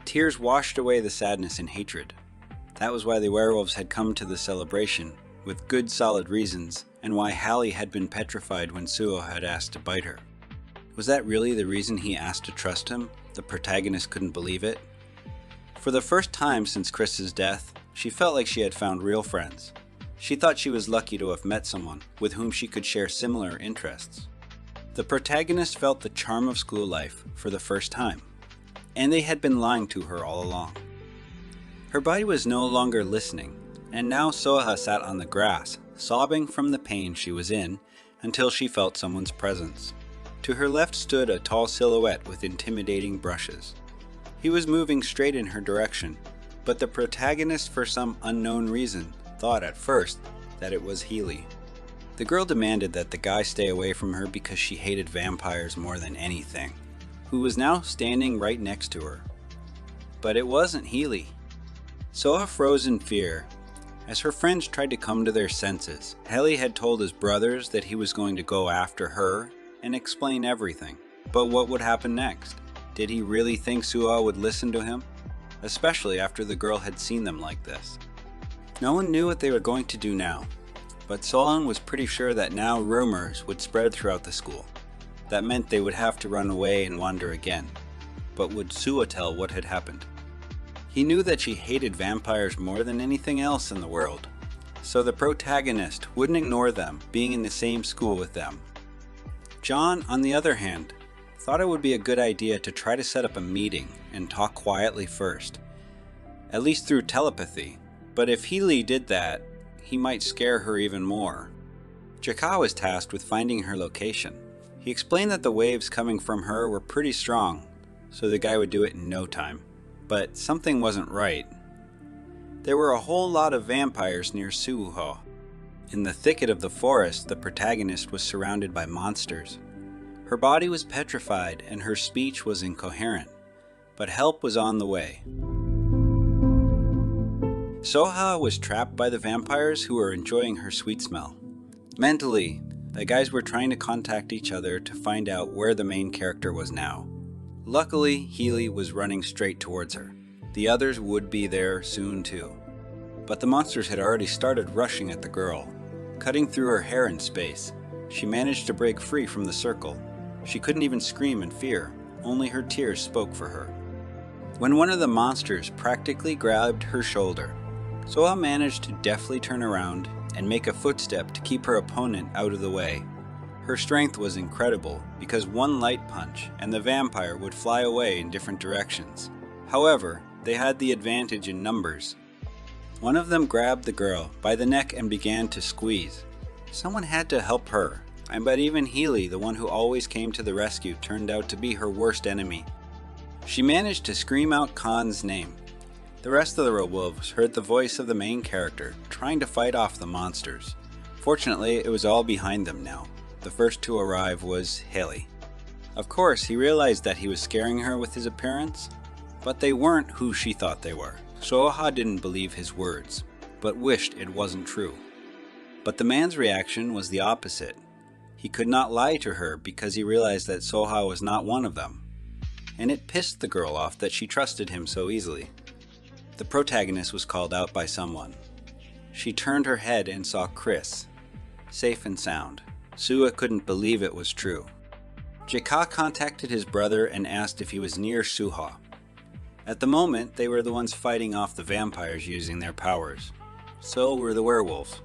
Tears washed away the sadness and hatred. That was why the werewolves had come to the celebration, with good solid reasons, and why Hallie had been petrified when Suha had asked to bite her. Was that really the reason he asked to trust him? The protagonist couldn't believe it. For the first time since Chris's death, she felt like she had found real friends. She thought she was lucky to have met someone with whom she could share similar interests. The protagonist felt the charm of school life for the first time, and they had been lying to her all along. Her body was no longer listening, and now Suha sat on the grass, sobbing from the pain she was in until she felt someone's presence. To her left stood a tall silhouette with intimidating brushes. He was moving straight in her direction, but the protagonist, for some unknown reason, thought at first that it was Healy. The girl demanded that the guy stay away from her because she hated vampires more than anything, who was now standing right next to her. But it wasn't Healy. Suha froze in fear as her friends tried to come to their senses. Healy had told his brothers that he was going to go after her and explain everything. But what would happen next? Did he really think Suha would listen to him? Especially after the girl had seen them like this. No one knew what they were going to do now, but Solon was pretty sure that now rumors would spread throughout the school. That meant they would have to run away and wander again. But would Suha tell what had happened? He knew that she hated vampires more than anything else in the world, so the protagonist wouldn't ignore them being in the same school with them. John, on the other hand, thought it would be a good idea to try to set up a meeting and talk quietly first, at least through telepathy. But if Healy did that, he might scare her even more. Jakka was tasked with finding her location. He explained that the waves coming from her were pretty strong, so the guy would do it in no time. But something wasn't right. There were a whole lot of vampires near Suha. In the thicket of the forest, the protagonist was surrounded by monsters. Her body was petrified and her speech was incoherent, but help was on the way. Suha was trapped by the vampires who were enjoying her sweet smell. Mentally, the guys were trying to contact each other to find out where the main character was now. Luckily, Healy was running straight towards her. The others would be there soon too. But the monsters had already started rushing at the girl, cutting through her hair in space. She managed to break free from the circle. She couldn't even scream in fear, only her tears spoke for her. When one of the monsters practically grabbed her shoulder, Suha managed to deftly turn around and make a footstep to keep her opponent out of the way. Her strength was incredible because one light punch and the vampire would fly away in different directions. However, they had the advantage in numbers. One of them grabbed the girl by the neck and began to squeeze. Someone had to help her, but even Healy, the one who always came to the rescue, turned out to be her worst enemy. She managed to scream out Khan's name. The rest of the werewolves heard the voice of the main character, trying to fight off the monsters. Fortunately, it was all behind them now. The first to arrive was Haley. Of course, he realized that he was scaring her with his appearance, but they weren't who she thought they were. Suha didn't believe his words, but wished it wasn't true. But the man's reaction was the opposite. He could not lie to her because he realized that Suha was not one of them. And it pissed the girl off that she trusted him so easily. The protagonist was called out by someone. She turned her head and saw Chris, safe and sound. Suha couldn't believe it was true. Jakka contacted his brother and asked if he was near Suha. At the moment, they were the ones fighting off the vampires using their powers. So were the werewolves.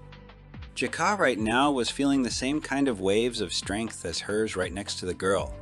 Jakka right now was feeling the same kind of waves of strength as hers right next to the girl,